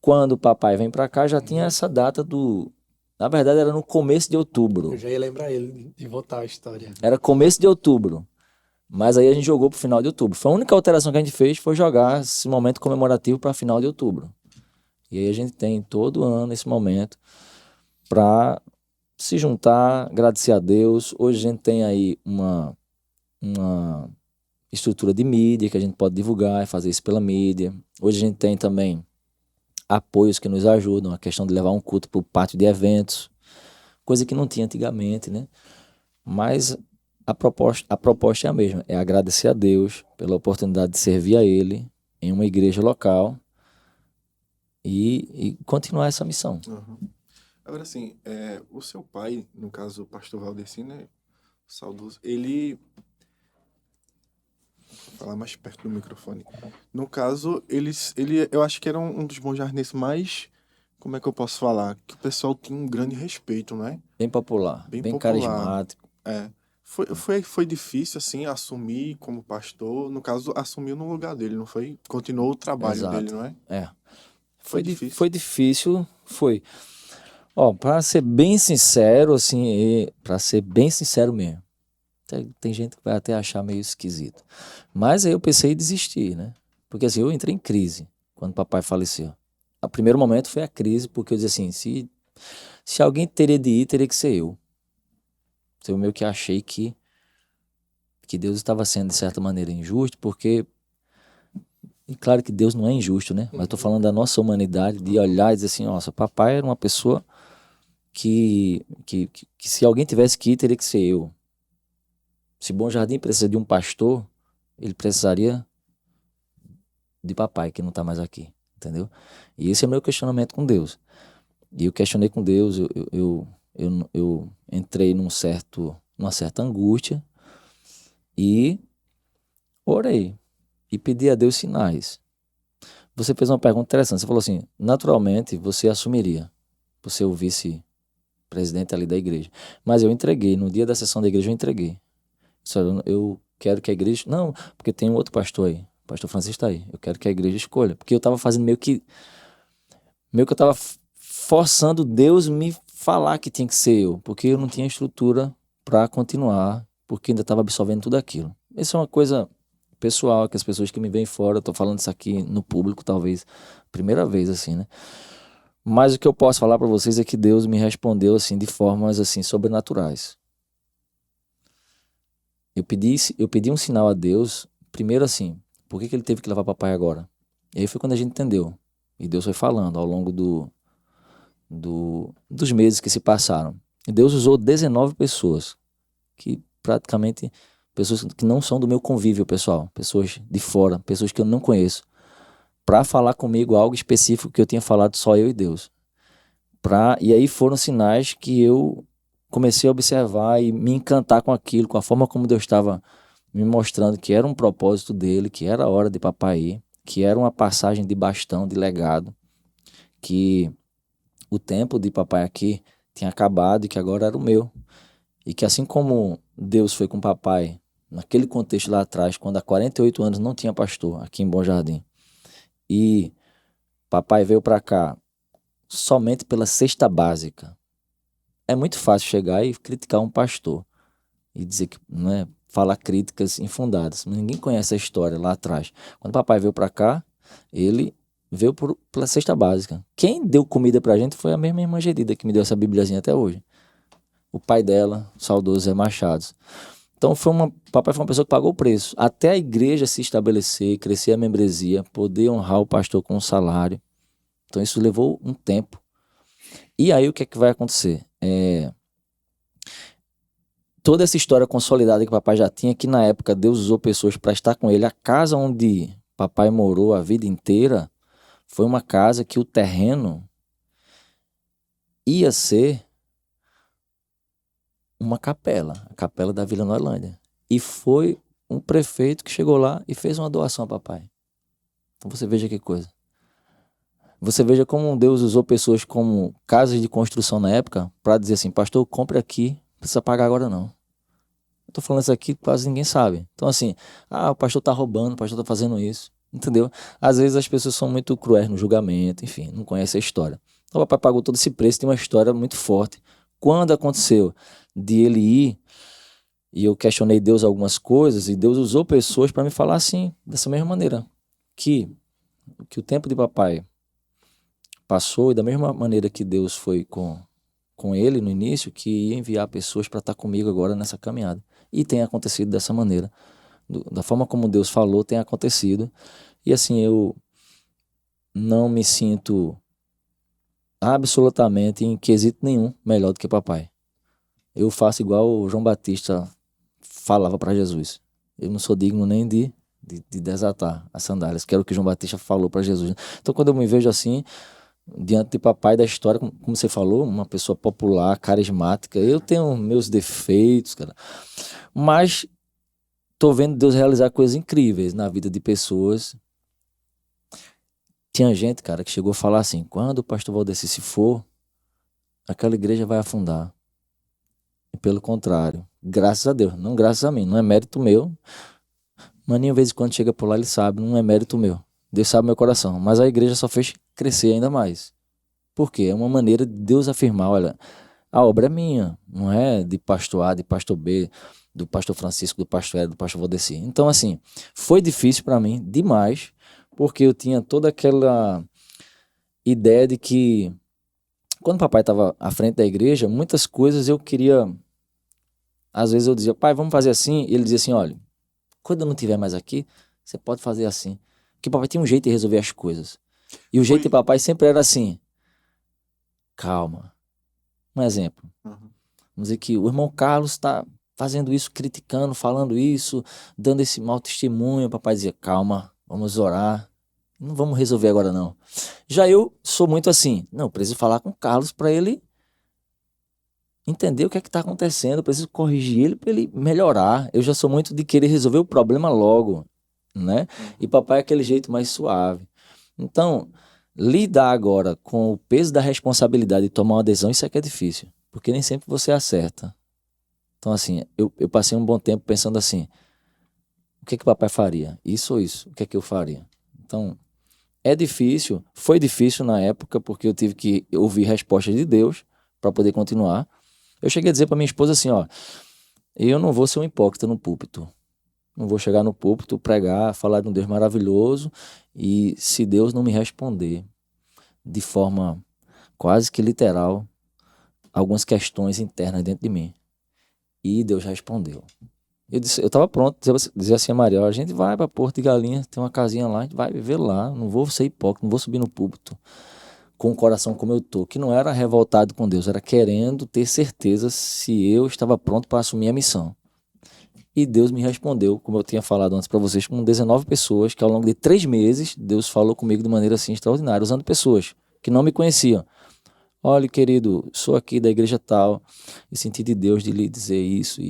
quando o papai vem para cá, já tinha essa data na verdade, era no começo de outubro. Eu já ia lembrar ele de voltar a história. Era começo de outubro. Mas aí a gente jogou pro final de outubro. Foi a única alteração que a gente fez, foi jogar esse momento comemorativo para final de outubro. E aí a gente tem todo ano esse momento para se juntar, agradecer a Deus. Hoje a gente tem aí uma estrutura de mídia que a gente pode divulgar e fazer isso pela mídia. Hoje a gente tem também apoios que nos ajudam, a questão de levar um culto para o pátio de eventos, coisa que não tinha antigamente, né? Mas a proposta é a mesma, é agradecer a Deus pela oportunidade de servir a Ele em uma igreja local e continuar essa missão. Uhum. Agora, assim, o seu pai, no caso o pastor Valdeci, né, saudoso, ele... Vou falar mais perto do microfone. No caso, ele eu acho que era um dos bons jardineiros mais... Como é que eu posso falar? Que o pessoal tinha um grande respeito, né? Bem popular, bem popular. carismático. Foi difícil, assim, assumir como pastor. No caso, assumiu no lugar dele, não foi? Continuou o trabalho Exato. dele, não é? Foi difícil. Foi difícil, foi. Para ser bem sincero, assim, para ser bem sincero mesmo, tem gente que vai até achar meio esquisito. Mas aí eu pensei em desistir, né? Porque assim, eu entrei em crise quando papai faleceu. O primeiro momento foi a crise, porque eu disse assim, se alguém teria de ir, teria que ser eu. Eu meio que achei que Deus estava sendo, de certa maneira, injusto, porque... E claro que Deus não é injusto, né? Mas eu tô falando da nossa humanidade, de olhar e dizer assim, nossa, papai era uma pessoa que se alguém tivesse que ir, teria que ser eu. Se Bom Jardim precisa de um pastor, ele precisaria de papai, que não está mais aqui, entendeu? E esse é o meu questionamento com Deus. E eu questionei com Deus, eu entrei numa certa angústia e orei e pedi a Deus sinais. você fez uma pergunta interessante. Você falou assim, naturalmente você assumiria por ser o vice-presidente ali da igreja. Mas eu entreguei, no dia da sessão da igreja eu entreguei. Eu quero que a igreja... Não, porque tem um outro pastor aí. O pastor Francisco está aí. Eu quero que a igreja escolha. Porque eu estava fazendo meio que eu estava forçando Deus me falar que tinha que ser eu. Porque eu não tinha estrutura para continuar. Porque ainda estava absorvendo tudo aquilo. Isso é uma coisa pessoal, que as pessoas que me veem fora, eu tô falando isso aqui no público, talvez, primeira vez, assim, né? Mas o que eu posso falar para vocês é que Deus me respondeu, assim, de formas, assim, sobrenaturais. Eu pedi um sinal a Deus, primeiro assim, por que ele teve que levar papai agora? E aí foi quando a gente entendeu. E Deus foi falando ao longo dos meses que se passaram. E Deus usou 19 pessoas, que praticamente... pessoas que não são do meu convívio, pessoal. Pessoas de fora, pessoas que eu não conheço. Para falar comigo algo específico que eu tinha falado só eu e Deus. E aí foram sinais que eu comecei a observar e me encantar com aquilo, com a forma como Deus estava me mostrando que era um propósito dele, que era a hora de papai ir, que era uma passagem de bastão, de legado, que o tempo de papai aqui tinha acabado e que agora era o meu. E que assim como Deus foi com papai naquele contexto lá atrás, quando há 48 anos não tinha pastor aqui em Bom Jardim, e papai veio para cá somente pela cesta básica. É muito fácil chegar e criticar um pastor e dizer que, né, falar críticas infundadas. Ninguém conhece a história lá atrás. Quando papai veio para cá, ele veio pela cesta básica. Quem deu comida pra gente foi a mesma irmã Gerida que me deu essa bibliazinha até hoje. O pai dela, o saudoso Zé Machado. Então papai foi uma pessoa que pagou o preço. Até a igreja se estabelecer, crescer a membresia, poder honrar o pastor com um salário. Então isso levou um tempo. E aí o que é que vai acontecer? Toda essa história consolidada que papai já tinha, que na época Deus usou pessoas para estar com ele. A casa onde papai morou a vida inteira foi uma casa que o terreno ia ser uma capela, a capela da Vila Noelândia. E foi um prefeito que chegou lá e fez uma doação a papai. Então você veja que coisa. Você veja como Deus usou pessoas como casas de construção na época para dizer assim, pastor, compre aqui, não precisa pagar agora não. Eu tô falando isso aqui, quase ninguém sabe. Então assim, o pastor tá roubando, o pastor tá fazendo isso, entendeu? Às vezes as pessoas são muito cruéis no julgamento, enfim, não conhecem a história. Então o papai pagou todo esse preço, tem uma história muito forte. Quando aconteceu de ele ir, e eu questionei Deus algumas coisas, e Deus usou pessoas para me falar assim, dessa mesma maneira, que o tempo de papai passou, e da mesma maneira que Deus foi com ele no início, que ia enviar pessoas para estar comigo agora nessa caminhada. E tem acontecido dessa maneira. Da forma como Deus falou, tem acontecido. E assim, eu não me sinto absolutamente, em quesito nenhum, melhor do que papai. Eu faço igual o João Batista falava para Jesus. Eu não sou digno nem de desatar as sandálias, que era o que João Batista falou para Jesus. Então quando eu me vejo assim, diante de papai da história, como você falou, uma pessoa popular, carismática, eu tenho meus defeitos, cara, mas tô vendo Deus realizar coisas incríveis na vida de pessoas. Tinha gente, cara, que chegou a falar assim, quando o pastor Valdeci se for, aquela igreja vai afundar. E pelo contrário, graças a Deus, não graças a mim, não é mérito meu. Maninho, de vez em quando chega por lá, ele sabe, não é mérito meu. Deus sabe meu coração, mas a igreja só fez crescer ainda mais. Por quê? É uma maneira de Deus afirmar, olha, a obra é minha, não é de pastor A, de pastor B, do pastor Francisco, do pastor Hélio, do pastor Valdeci. Então, assim, foi difícil para mim, demais, porque eu tinha toda aquela ideia de que, quando o papai estava à frente da igreja, muitas coisas eu queria, às vezes eu dizia, pai, vamos fazer assim, e ele dizia assim, olha, quando eu não estiver mais aqui, você pode fazer assim. Porque papai tinha um jeito de resolver as coisas. E o jeito de papai sempre era assim, calma. Um exemplo. Vamos dizer que o irmão Carlos está fazendo isso, criticando, falando isso, dando esse mau testemunho. O papai dizia, calma, vamos orar. Não vamos resolver agora não. Já eu sou muito assim, não, preciso falar com o Carlos para ele entender o que é que está acontecendo, preciso corrigir ele para ele melhorar. Eu já sou muito de querer resolver o problema logo, né? E papai é aquele jeito mais suave. Então, lidar agora com o peso da responsabilidade de tomar uma decisão, isso é que é difícil, porque nem sempre você acerta. Então, assim, eu passei um bom tempo pensando assim, o que o papai faria? Isso ou isso? O que é que eu faria? Então, é difícil, foi difícil na época, porque eu tive que ouvir respostas de Deus para poder continuar. Eu cheguei a dizer para minha esposa assim, ó, eu não vou ser um hipócrita no púlpito. Não vou chegar no púlpito, pregar, falar de um Deus maravilhoso e se Deus não me responder de forma quase que literal algumas questões internas dentro de mim. E Deus respondeu. Eu estava pronto, dizer assim a Maria, a gente vai para Porto de Galinhas, tem uma casinha lá, a gente vai viver lá, não vou ser hipócrita, não vou subir no púlpito com o coração como eu tô, que não era revoltado com Deus, era querendo ter certeza se eu estava pronto para assumir a missão. E Deus me respondeu, como eu tinha falado antes para vocês, com 19 pessoas, que ao longo de 3 meses, Deus falou comigo de maneira assim extraordinária, usando pessoas que não me conheciam. Olha, querido, sou aqui da igreja tal, e senti de Deus de lhe dizer isso.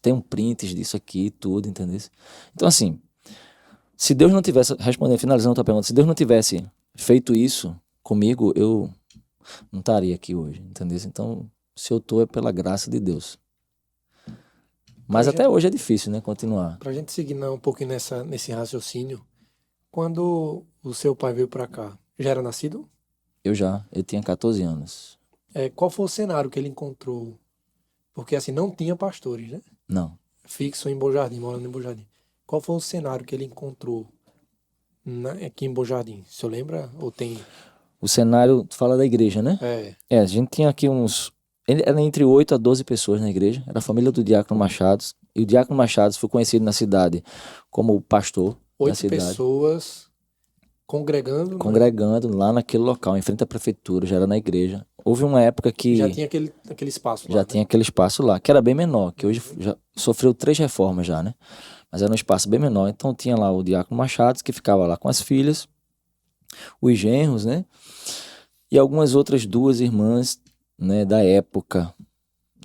Tem um prints disso aqui, tudo, entendeu? Então, assim, se Deus não tivesse, respondendo, finalizando a tua pergunta, se Deus não tivesse feito isso comigo, eu não estaria aqui hoje, entendeu? Então, se eu tô é pela graça de Deus. Mas até hoje é difícil, né, continuar. Pra gente seguir um pouquinho nesse raciocínio, quando o seu pai veio pra cá, já era nascido? Eu tinha 14 anos. Qual foi o cenário que ele encontrou? Porque assim, não tinha pastores, né? Não. Fixo em Bom Jardim, morando em Bom Jardim. Qual foi o cenário que ele encontrou aqui em Bom Jardim? O senhor lembra? Ou tem? O cenário, tu fala da igreja, né? A gente tinha aqui era entre 8 a 12 pessoas na igreja. Era a família do Diácono Machados. E o Diácono Machados foi conhecido na cidade como pastor da cidade. 8 pessoas congregando? Congregando lá naquele local, em frente à prefeitura, já era na igreja. Houve uma época que... Já tinha aquele espaço lá, Já tinha aquele espaço lá, que era bem menor, que hoje já sofreu 3 reformas já, né? Mas era um espaço bem menor. Então tinha lá o Diácono Machados, que ficava lá com as filhas, os genros, né? E algumas outras 2 irmãs, né, da época,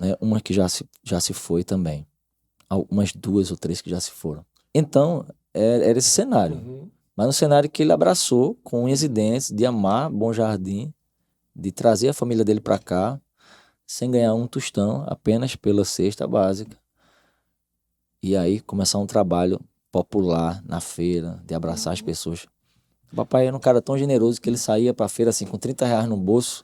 né? Uma que já se foi também. Umas 2 ou 3 que já se foram. Então, era esse cenário. Uhum. Mas um cenário que ele abraçou com unhas e dentes, de amar Bom Jardim, de trazer a família dele para cá, sem ganhar um tostão, apenas pela cesta básica. E aí começar um trabalho popular na feira, de abraçar as pessoas. O papai era um cara tão generoso que ele saía para a feira assim, com 30 reais no bolso,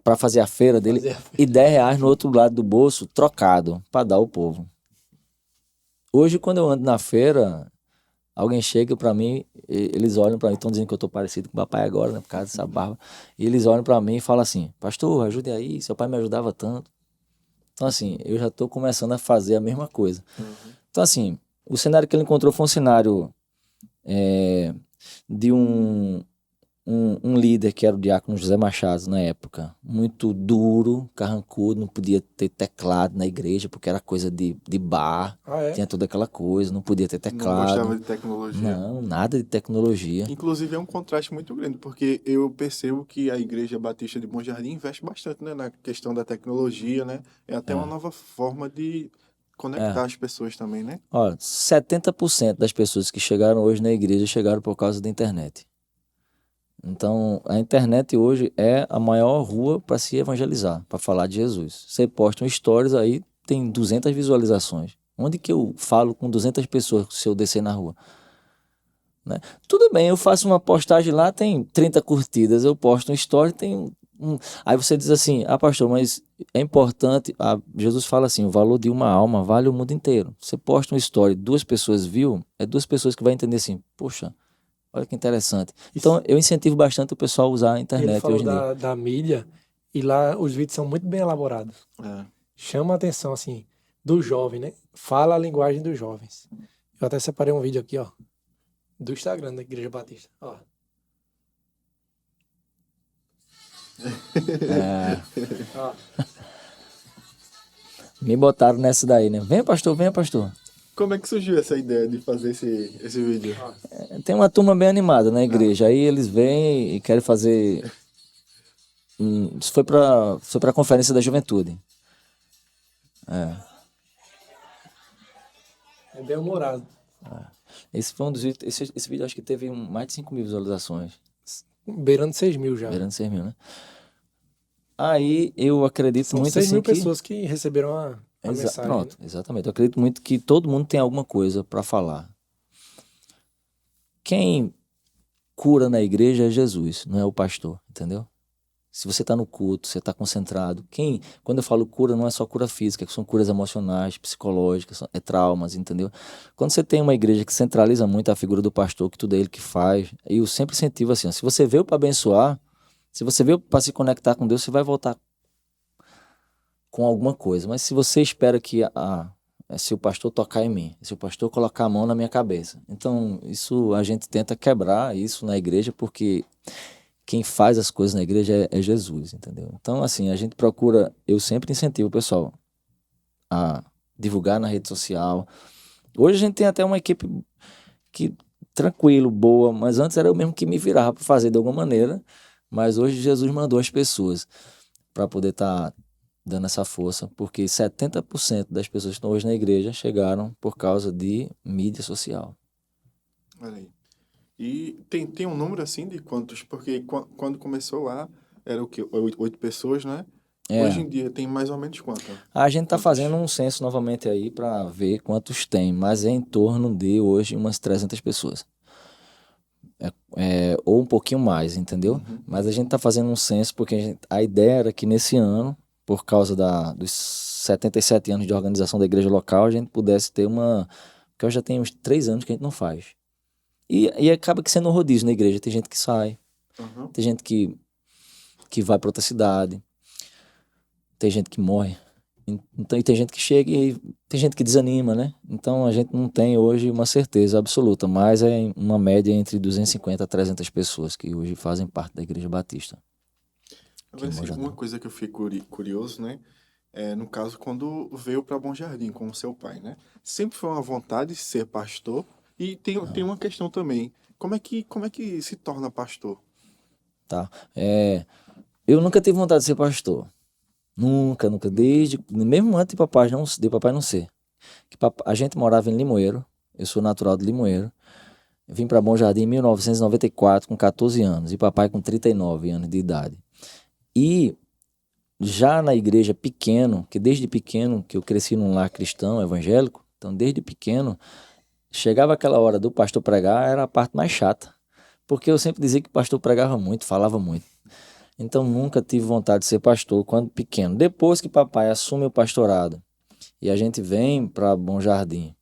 para fazer a feira dele, e 10 reais no outro lado do bolso, trocado, para dar ao povo. Hoje, quando eu ando na feira, alguém chega para mim, eles olham para mim, estão dizendo que eu tô parecido com o papai agora, né, por causa dessa barba. E eles olham para mim e falam assim, pastor, ajude aí, seu pai me ajudava tanto. Então, assim, eu já tô começando a fazer a mesma coisa. Uhum. Então, assim, o cenário que ele encontrou foi um cenário de um líder que era o Diácono José Machado na época, muito duro, carrancudo, não podia ter teclado na igreja porque era coisa de bar, tinha toda aquela coisa, não podia ter teclado. Não gostava de tecnologia. Não, nada de tecnologia. Inclusive é um contraste muito grande, porque eu percebo que a Igreja Batista de Bom Jardim investe bastante, né, na questão da tecnologia, né? É até uma nova forma de conectar as pessoas também, né? Olha, 70% das pessoas que chegaram hoje na igreja chegaram por causa da internet. Então, a internet hoje é a maior rua para se evangelizar, para falar de Jesus. Você posta um stories aí, tem 200 visualizações. Onde que eu falo com 200 pessoas se eu descer na rua? Né? Tudo bem, eu faço uma postagem lá, tem 30 curtidas, eu posto um story, tem Aí você diz assim, pastor, mas é importante, Jesus fala assim, o valor de uma alma vale o mundo inteiro. Você posta uma story, 2 pessoas viu, é 2 pessoas que vão entender assim, poxa, olha que interessante. Então, eu incentivo bastante o pessoal a usar a internet ele falou hoje em dia. da mídia, e lá os vídeos são muito bem elaborados. É. Chama a atenção, assim, do jovem, né? Fala a linguagem dos jovens. Eu até separei um vídeo aqui, ó, do Instagram da Igreja Batista, ó. Ó. Me botaram nessa daí, né? Venha, pastor, venha, pastor. Como é que surgiu essa ideia de fazer esse vídeo? Tem uma turma bem animada na igreja. Aí eles vêm e querem fazer... Isso foi pra conferência da juventude. É bem humorado. Esse foi um dos vídeos, esse vídeo acho que teve mais de 5 mil visualizações. Beirando 6.000 já. Beirando 6 mil, né? Aí eu acredito São muito 6 assim mil que... pessoas que receberam a mensagem. Pronto, Né? exatamente. Eu acredito muito que todo mundo tem alguma coisa para falar. Quem cura na igreja é Jesus, não é o pastor, entendeu? Se você está no culto, você está concentrado. Quando eu falo cura, não é só cura física, são curas emocionais, psicológicas, é traumas, entendeu? Quando você tem uma igreja que centraliza muito a figura do pastor, que tudo é ele que faz, eu sempre incentivo assim, ó, se você veio para abençoar, se você veio para se conectar com Deus, você vai voltar com alguma coisa. Mas se você espera que se o pastor tocar em mim, se o pastor colocar a mão na minha cabeça, então isso a gente tenta quebrar isso na igreja, porque quem faz as coisas na igreja é Jesus, entendeu? Então, assim, a gente procura, eu sempre incentivo o pessoal a divulgar na rede social. Hoje a gente tem até uma equipe que tranquilo, boa, mas antes era eu mesmo que me virava para fazer de alguma maneira, mas hoje Jesus mandou as pessoas para poder estar dando essa força, porque 70% das pessoas que estão hoje na igreja chegaram por causa de mídia social. Olha aí. E tem um número assim de quantos? Porque quando começou lá, era o quê? 8 pessoas, né? Hoje em dia tem mais ou menos quanto? A gente está Quantos? fazendo um censo novamente aí para ver quantos tem, mas é em torno de hoje umas 300 pessoas. Ou um pouquinho mais, entendeu? Uhum. Mas a gente está fazendo um censo porque a ideia era que nesse ano, por causa dos 77 anos de organização da igreja local, a gente pudesse ter uma... Porque eu já tenho uns 3 anos que a gente não faz. E acaba que sendo um rodízio na igreja. Tem gente que sai, Uhum. tem gente que vai para outra cidade, tem gente que morre. Então, e tem gente que chega e tem gente que desanima, né? Então a gente não tem hoje uma certeza absoluta, mas é uma média entre 250 a 300 pessoas que hoje fazem parte da Igreja Batista. Agora, assim, uma coisa que eu fico curioso, né? No caso, quando veio para Bom Jardim com o seu pai, né? Sempre foi uma vontade de ser pastor. E tem uma questão também. Como é que se torna pastor? Tá. Eu nunca tive vontade de ser pastor. Nunca. Mesmo antes de papai não ser. A gente morava em Limoeiro. Eu sou natural de Limoeiro. Eu vim para Bom Jardim em 1994, com 14 anos. E papai com 39 anos de idade. E já na igreja pequeno, que desde pequeno, que eu cresci num lar cristão, evangélico, então desde pequeno, chegava aquela hora do pastor pregar, era a parte mais chata. Porque eu sempre dizia que o pastor pregava muito, falava muito. Então nunca tive vontade de ser pastor quando pequeno. Depois que papai assume o pastorado e a gente vem para Bom Jardim,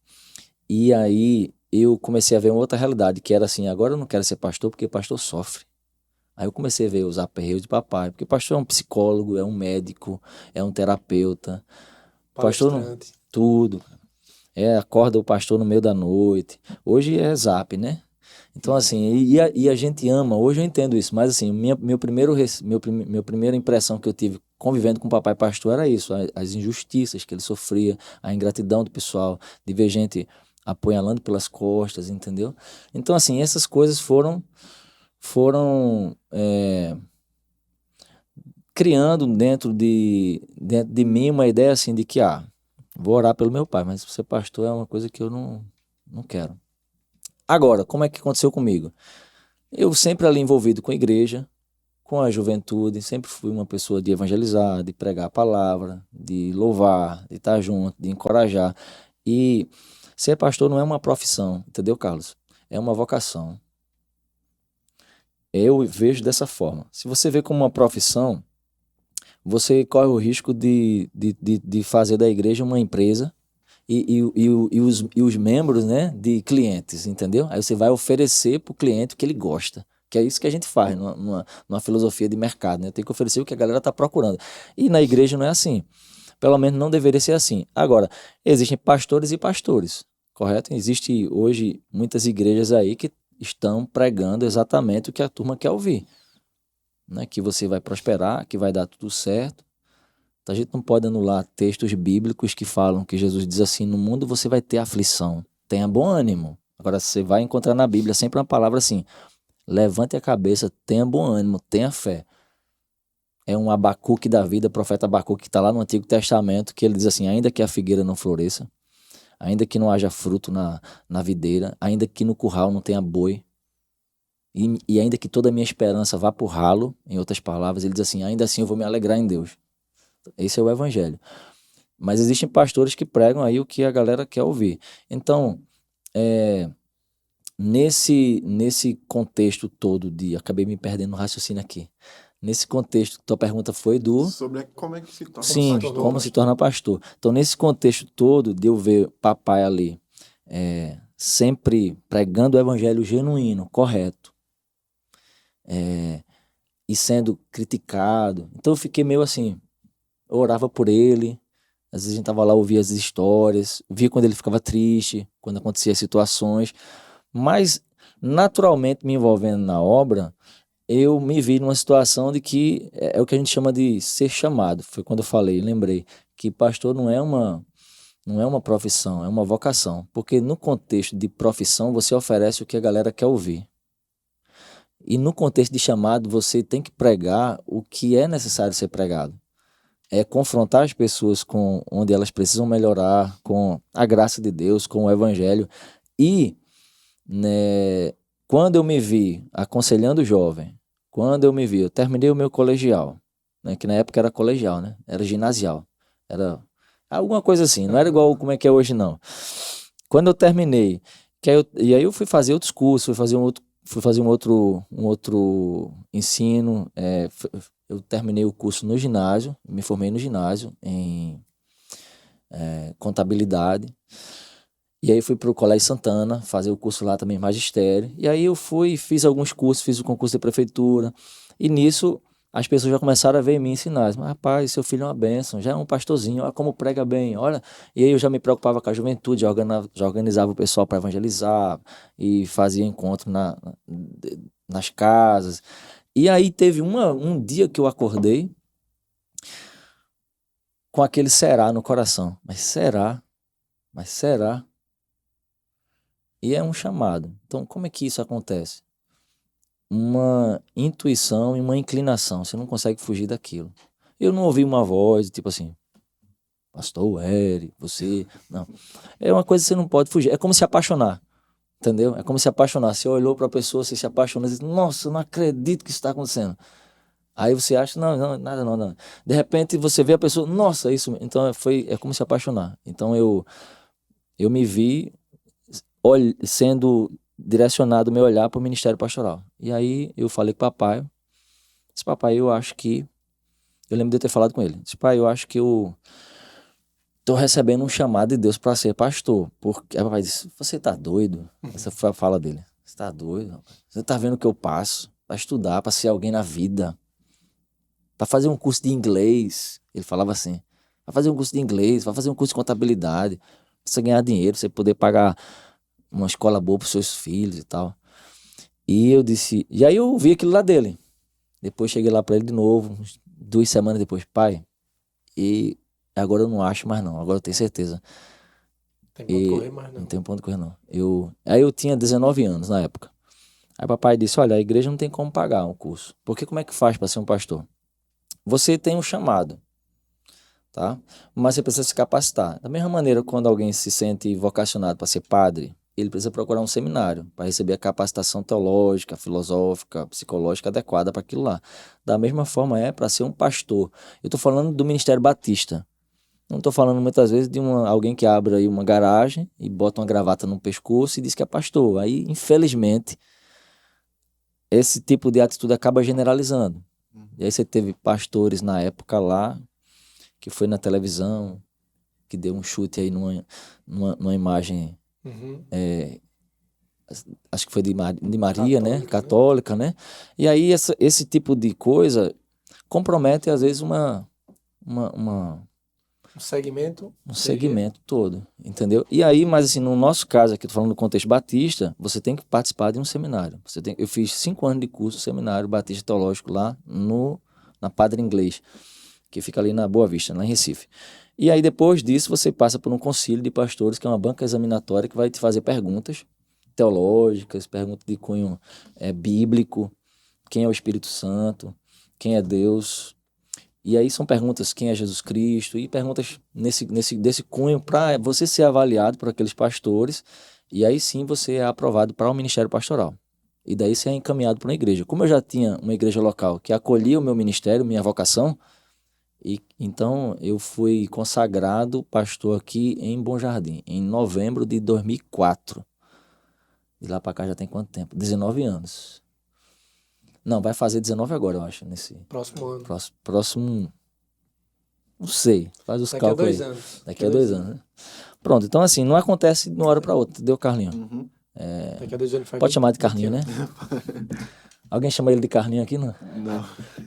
e aí eu comecei a ver uma outra realidade, que era assim, agora eu não quero ser pastor porque pastor sofre. Aí eu comecei a ver os aperreios de papai, porque pastor é um psicólogo, é um médico, é um terapeuta. Pastor não, Palestrante. tudo. Acorda o pastor no meio da noite. Hoje é zap, né? Então, assim, e a gente ama, hoje eu entendo isso, mas assim, minha primeira impressão que eu tive convivendo com o papai pastor era isso, as injustiças que ele sofria, a ingratidão do pessoal, de ver gente apunhalando pelas costas, entendeu? Então, assim, essas coisas foram criando dentro de mim uma ideia assim de que, vou orar pelo meu pai, mas ser pastor é uma coisa que eu não quero. Agora, como é que aconteceu comigo? Eu sempre ali envolvido com a igreja, com a juventude, sempre fui uma pessoa de evangelizar, de pregar a palavra, de louvar, de estar junto, de encorajar. E ser pastor não é uma profissão, entendeu, Carlos? É uma vocação. Eu vejo dessa forma. Se você vê como uma profissão, você corre o risco de fazer da igreja uma empresa e os membros, né, de clientes, entendeu? Aí você vai oferecer para o cliente o que ele gosta, que é isso que a gente faz numa filosofia de mercado, né? Tem que oferecer o que a galera está procurando. E na igreja não é assim. Pelo menos não deveria ser assim. Agora, existem pastores e pastores, correto? Existe hoje muitas igrejas aí que estão pregando exatamente o que a turma quer ouvir, né? Que você vai prosperar, que vai dar tudo certo. A gente não pode anular textos bíblicos que falam que Jesus diz assim, no mundo você vai ter aflição, tenha bom ânimo. Agora você vai encontrar na Bíblia sempre uma palavra assim, levante a cabeça, tenha bom ânimo, tenha fé. É um Abacuque da vida, profeta Abacuque que está lá no Antigo Testamento, que ele diz assim, ainda que a figueira não floresça, ainda que não haja fruto na videira, ainda que no curral não tenha boi, e ainda que toda a minha esperança vá pro ralo, em outras palavras, ele diz assim, ainda assim eu vou me alegrar em Deus. Esse é o evangelho. Mas existem pastores que pregam aí o que a galera quer ouvir. Então, nesse contexto todo acabei me perdendo no raciocínio aqui. Nesse contexto, tua pergunta foi Sobre como é que se torna Sim, pastor. como se torna pastor. Então, nesse contexto todo, de eu ver papai ali, sempre pregando o evangelho genuíno, correto, e sendo criticado. Então, eu fiquei meio assim, eu orava por ele, às vezes a gente tava lá, ouvia as histórias, via quando ele ficava triste, quando acontecia situações, mas naturalmente me envolvendo na obra, eu me vi numa situação de que é o que a gente chama de ser chamado. Foi quando eu falei, lembrei, que pastor não é uma profissão, é uma vocação. Porque no contexto de profissão, você oferece o que a galera quer ouvir. E no contexto de chamado, você tem que pregar o que é necessário ser pregado. É confrontar as pessoas com onde elas precisam melhorar, com a graça de Deus, com o evangelho. E, né, quando eu me vi aconselhando o jovem, eu terminei o meu colegial, né, que na época era colegial, né, era ginasial, era alguma coisa assim, não era igual como é que é hoje não. Quando eu terminei, e aí eu fui fazer outros cursos, fui fazer um outro ensino, eu terminei o curso no ginásio, me formei no ginásio em contabilidade. E aí fui para o Colégio Santana, fazer o curso lá também, magistério. E aí eu fiz alguns cursos, fiz o concurso de prefeitura. E nisso as pessoas já começaram a ver em mim sinais. Mas rapaz, seu filho é uma bênção, já é um pastorzinho, olha como prega bem, olha. E aí eu já me preocupava com a juventude, já organizava o pessoal para evangelizar e fazia encontro nas casas. E aí teve um dia que eu acordei com aquele será no coração. Mas será? Mas será? E é um chamado. Então, como é que isso acontece? Uma intuição e uma inclinação. Você não consegue fugir daquilo. Eu não ouvi uma voz, tipo assim, pastor Eric, você... Não. É uma coisa que você não pode fugir. É como se apaixonar. Entendeu? É como se apaixonar. Você olhou para a pessoa, você se apaixonou e diz, nossa, eu não acredito que isso está acontecendo. Aí você acha, não, nada não, não. De repente você vê a pessoa, nossa, isso... Então é como se apaixonar. Então eu me vi sendo direcionado o meu olhar para o ministério pastoral. E aí eu falei com o papai, disse, papai, eu acho que... Eu lembro de eu ter falado com ele. Disse, pai, eu acho que eu tô recebendo um chamado de Deus para ser pastor. Porque aí o papai disse, você tá doido? Essa foi a fala dele. Você tá doido, rapaz? Você tá vendo o que eu passo? Para estudar, para ser alguém na vida. Para fazer um curso de inglês. Ele falava assim, vai fazer um curso de inglês, vai fazer um curso de contabilidade, pra você ganhar dinheiro, você poder pagar uma escola boa para seus filhos e tal. E eu disse, e aí eu ouvi aquilo lá dele. Depois cheguei lá para ele de novo, 2 semanas depois, pai, e agora eu não acho mais não, agora eu tenho certeza. Tem ponto de correr mais não. Não tem ponto de correr não. Aí eu tinha 19 anos na época. Aí papai disse, olha, a igreja não tem como pagar um curso. Porque como é que faz para ser um pastor? Você tem um chamado, tá? Mas você precisa se capacitar. Da mesma maneira, quando alguém se sente vocacionado para ser padre, ele precisa procurar um seminário para receber a capacitação teológica, filosófica, psicológica adequada para aquilo lá. Da mesma forma é para ser um pastor. Eu estou falando do Ministério Batista. Não estou falando muitas vezes de alguém que abre aí uma garagem e bota uma gravata no pescoço e diz que é pastor. Aí, infelizmente, esse tipo de atitude acaba generalizando. E aí você teve pastores na época lá, que foi na televisão, que deu um chute aí numa imagem, acho que foi de Maria, né? Católica, né? E aí esse tipo de coisa compromete, às vezes, Um segmento. um segmento todo, entendeu? E aí, mas assim, no nosso caso aqui, tô falando do contexto batista, você tem que participar de um seminário. Eu fiz 5 anos de curso, seminário batista teológico lá na Padre Inglês, que fica ali na Boa Vista, lá em Recife. E aí, depois disso, você passa por um concílio de pastores, que é uma banca examinatória que vai te fazer perguntas teológicas, perguntas de cunho bíblico, quem é o Espírito Santo, quem é Deus. E aí são perguntas, quem é Jesus Cristo? E perguntas desse cunho para você ser avaliado por aqueles pastores. E aí sim você é aprovado para o ministério pastoral. E daí você é encaminhado para uma igreja. Como eu já tinha uma igreja local que acolhia o meu ministério, minha vocação, e então eu fui consagrado pastor aqui em Bom Jardim, em novembro de 2004. De lá para cá já tem quanto tempo? 19 anos. Não, vai fazer 19 agora, eu acho, nesse Próximo ano. próximo, não sei, faz os Daqui a cálculos 2 aí. anos. Daqui a 2 anos, né? Pronto, então assim, não acontece de uma hora para outra, entendeu, Carlinhos? Uhum. Daqui a 2 anos faz Pode 20, chamar de Carlinhos, 20 né? anos. Alguém chama ele de Carlinhos aqui, não? Não.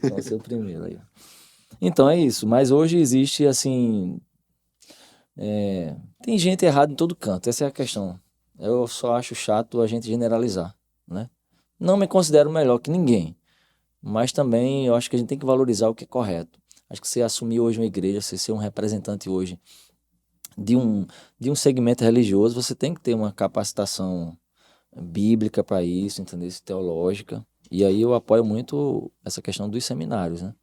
Vai ser o primeiro aí. Então é isso, mas hoje existe assim, tem gente errada em todo canto, essa é a questão. Eu só acho chato a gente generalizar, né? Não me considero melhor que ninguém, mas também eu acho que a gente tem que valorizar o que é correto. Acho que você assumir hoje uma igreja, você ser um representante hoje de um segmento religioso, você tem que ter uma capacitação bíblica para isso, entendeu? Teológica. E aí eu apoio muito essa questão dos seminários, né?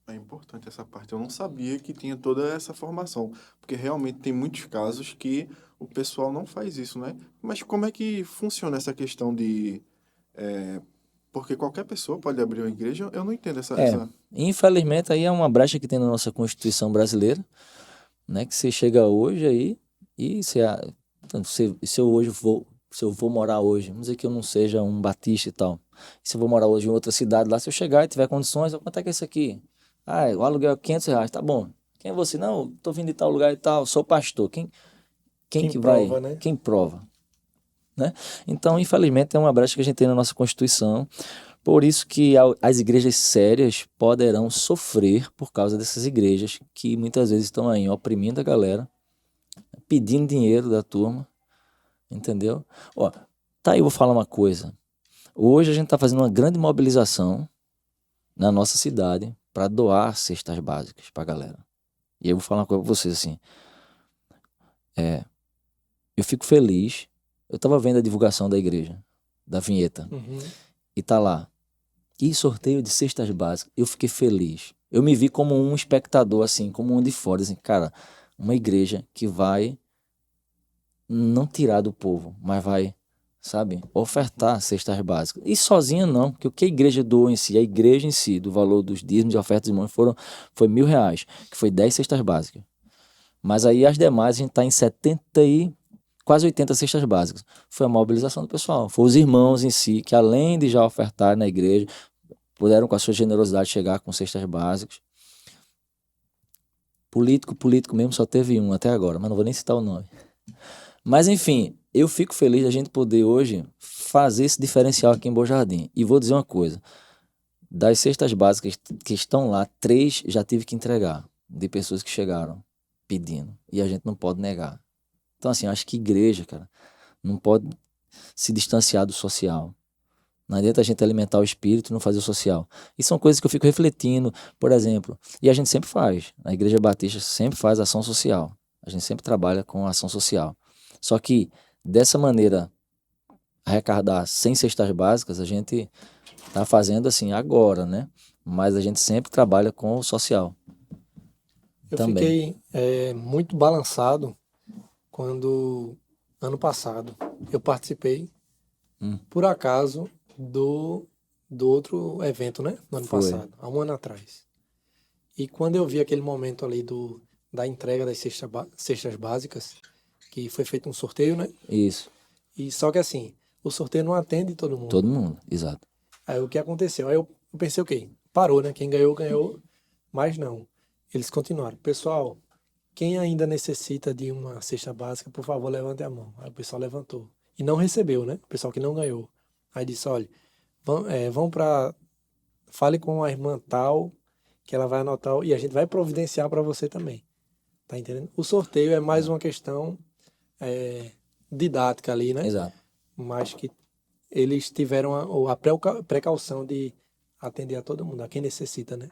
É importante essa parte. Eu não sabia que tinha toda essa formação, porque realmente tem muitos casos que o pessoal não faz isso, né? Mas como é que funciona essa questão de... porque qualquer pessoa pode abrir uma igreja? Eu não entendo essa... Infelizmente aí é uma brecha que tem na nossa Constituição brasileira, né? Que você chega hoje aí e se eu vou morar hoje, vamos dizer que eu não seja um batista e tal. Se eu vou morar hoje em outra cidade lá, se eu chegar e tiver condições, quanto é que é isso aqui? Ah, o aluguel é R$ 500, tá bom. Quem é você? Não, tô vindo de tal lugar e tal, sou pastor. Quem Quem que prova, vai? né? Quem prova? Né? Então, infelizmente, é uma brecha que a gente tem na nossa Constituição. Por isso que as igrejas sérias poderão sofrer por causa dessas igrejas que muitas vezes estão aí oprimindo a galera, pedindo dinheiro da turma, entendeu? Ó, tá aí, eu vou falar uma coisa. Hoje a gente está fazendo uma grande mobilização na nossa cidade para doar cestas básicas para a galera. E eu vou falar uma coisa para vocês assim. Eu fico feliz. Eu estava vendo a divulgação da igreja, da vinheta, Uhum. e tá lá. E sorteio de cestas básicas. Eu fiquei feliz. Eu me vi como um espectador, assim, como um de fora, assim, cara, uma igreja que vai não tirar do povo, mas vai, sabe, ofertar cestas básicas. E sozinha não, porque o que a igreja doou em si, a igreja em si, do valor dos dízimos e ofertas de mãos foi R$ 1.000, que foi 10 cestas básicas. Mas aí as demais a gente está em 70 e quase 80 cestas básicas. Foi a mobilização do pessoal, foi os irmãos em si, que além de já ofertar na igreja, puderam com a sua generosidade chegar com cestas básicas. Político mesmo só teve um até agora, mas não vou nem citar o nome. Mas enfim, eu fico feliz de a gente poder hoje fazer esse diferencial aqui em Bom Jardim. E vou dizer uma coisa, das cestas básicas que estão lá, 3 já tive que entregar, de pessoas que chegaram pedindo. E a gente não pode negar. Então assim, eu acho que igreja, cara, não pode se distanciar do social. Não adianta a gente alimentar o espírito e não fazer o social. E são coisas que eu fico refletindo, por exemplo. E a gente sempre faz. A Igreja Batista sempre faz ação social. A gente sempre trabalha com ação social. Só que, dessa maneira, arrecadar 100 cestas básicas, a gente está fazendo assim agora, né? Mas a gente sempre trabalha com o social Eu também. fiquei muito balançado quando, ano passado, eu participei, por acaso, do outro evento, né? No ano Foi. passado, há um ano atrás. E quando eu vi aquele momento ali da entrega das cestas básicas, que foi feito um sorteio, né? Isso. E só que assim, o sorteio não atende todo mundo. Todo mundo, exato. Aí o que aconteceu? Aí eu pensei, ok, parou, né? Quem ganhou, ganhou. Mas não. Eles continuaram. Pessoal, quem ainda necessita de uma cesta básica, por favor, levante a mão. Aí o pessoal levantou. E não recebeu, né? O pessoal que não ganhou. Aí disse, olha, vão para... Fale com a irmã tal, que ela vai anotar e a gente vai providenciar para você também. Tá entendendo? O sorteio é mais uma questão didática ali, né? Exato. Mas que eles tiveram a precaução de atender a todo mundo, a quem necessita, né?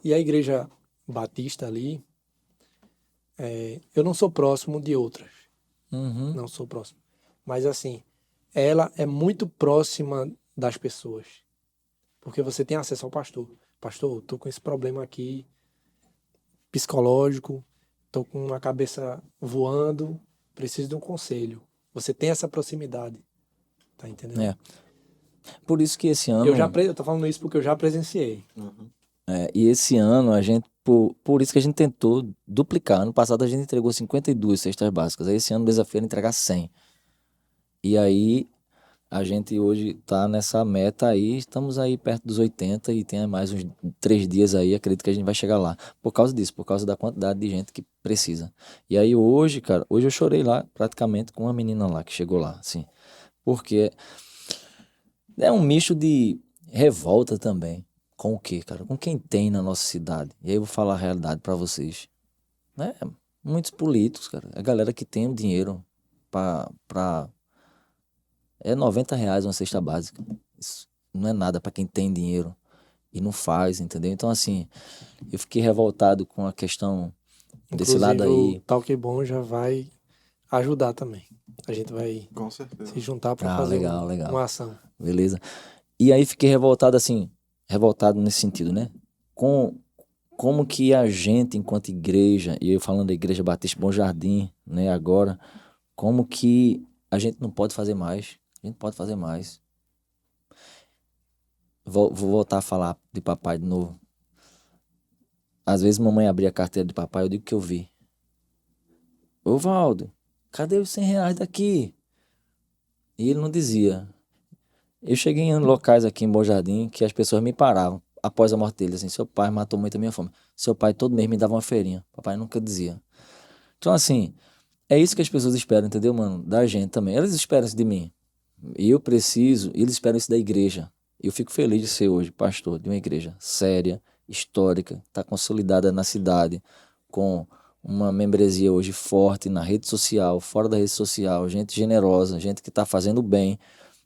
E a igreja batista ali, eu não sou próximo de outras, Uhum. não sou próximo. Mas assim, ela é muito próxima das pessoas, porque você tem acesso ao pastor. Pastor, tô com esse problema aqui, psicológico, tô com a cabeça voando, preciso de um conselho. Você tem essa proximidade, tá entendendo? É. Por isso que esse Eu ano, eu tô falando isso porque eu já presenciei. e esse ano a gente, por isso que a gente tentou duplicar. Ano passado a gente entregou 52 cestas básicas. Aí esse ano o desafio era entregar 100. E aí a gente hoje tá nessa meta aí, estamos aí perto dos 80 e tem mais uns 3 dias aí, acredito que a gente vai chegar lá. Por causa disso, por causa da quantidade de gente que precisa. E aí hoje, cara, hoje eu chorei lá praticamente com uma menina lá que chegou lá, assim. Porque é um misto de revolta também. Com o quê, cara? Com quem tem na nossa cidade. E aí eu vou falar a realidade pra vocês. Né? Muitos políticos, cara. A galera que tem o dinheiro pra... É R$ 90 uma cesta básica. Isso não é nada pra quem tem dinheiro e não faz, entendeu? Então, assim, eu fiquei revoltado com a questão desse lado Inclusive, o aí. Talk Bom já vai ajudar também. A gente vai Com certeza. se juntar para Ah, fazer legal, uma legal. ação. Beleza. E aí fiquei revoltado, assim, revoltado nesse sentido, né? Com como que a gente, enquanto igreja, e eu falando da Igreja Batista Bom Jardim, né, agora, como que a gente não pode fazer mais? A gente pode fazer mais. Vou voltar a falar de papai de novo. Às vezes mamãe abria a carteira de papai, eu digo que eu vi. Ô Valdo, cadê os R$ 100 daqui? E ele não dizia. Eu cheguei em locais aqui em Bom Jardim que as pessoas me paravam após a morte dele, assim, seu pai matou muito a minha fome. Seu pai todo mês me dava uma feirinha. Papai nunca dizia. Então, assim, é isso que as pessoas esperam, entendeu, mano? Da gente também. Elas esperam isso de mim. E eu preciso, eles esperam isso da igreja. Eu fico feliz de ser hoje pastor de uma igreja séria, histórica, está consolidada na cidade, com uma membresia hoje forte na rede social, fora da rede social, gente generosa, gente que está fazendo bem,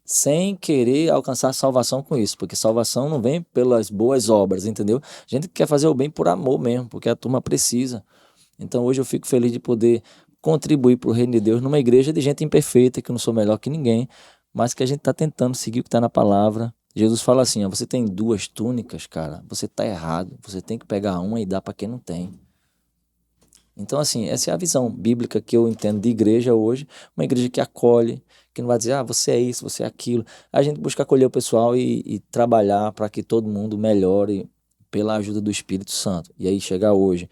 sem querer alcançar salvação com isso, porque salvação não vem pelas boas obras, entendeu? Gente que quer fazer o bem por amor mesmo, porque a turma precisa. Então hoje eu fico feliz de poder contribuir para o reino de Deus numa igreja de gente imperfeita, que eu não sou melhor que ninguém, mas que a gente está tentando seguir o que está na palavra. Jesus fala assim, ó, você tem 2 túnicas, cara, você está errado, você tem que pegar uma e dar para quem não tem. Então, assim, essa é a visão bíblica que eu entendo de igreja hoje, uma igreja que acolhe, que não vai dizer, ah, você é isso, você é aquilo. A gente busca acolher o pessoal e trabalhar para que todo mundo melhore pela ajuda do Espírito Santo. E aí chegar hoje,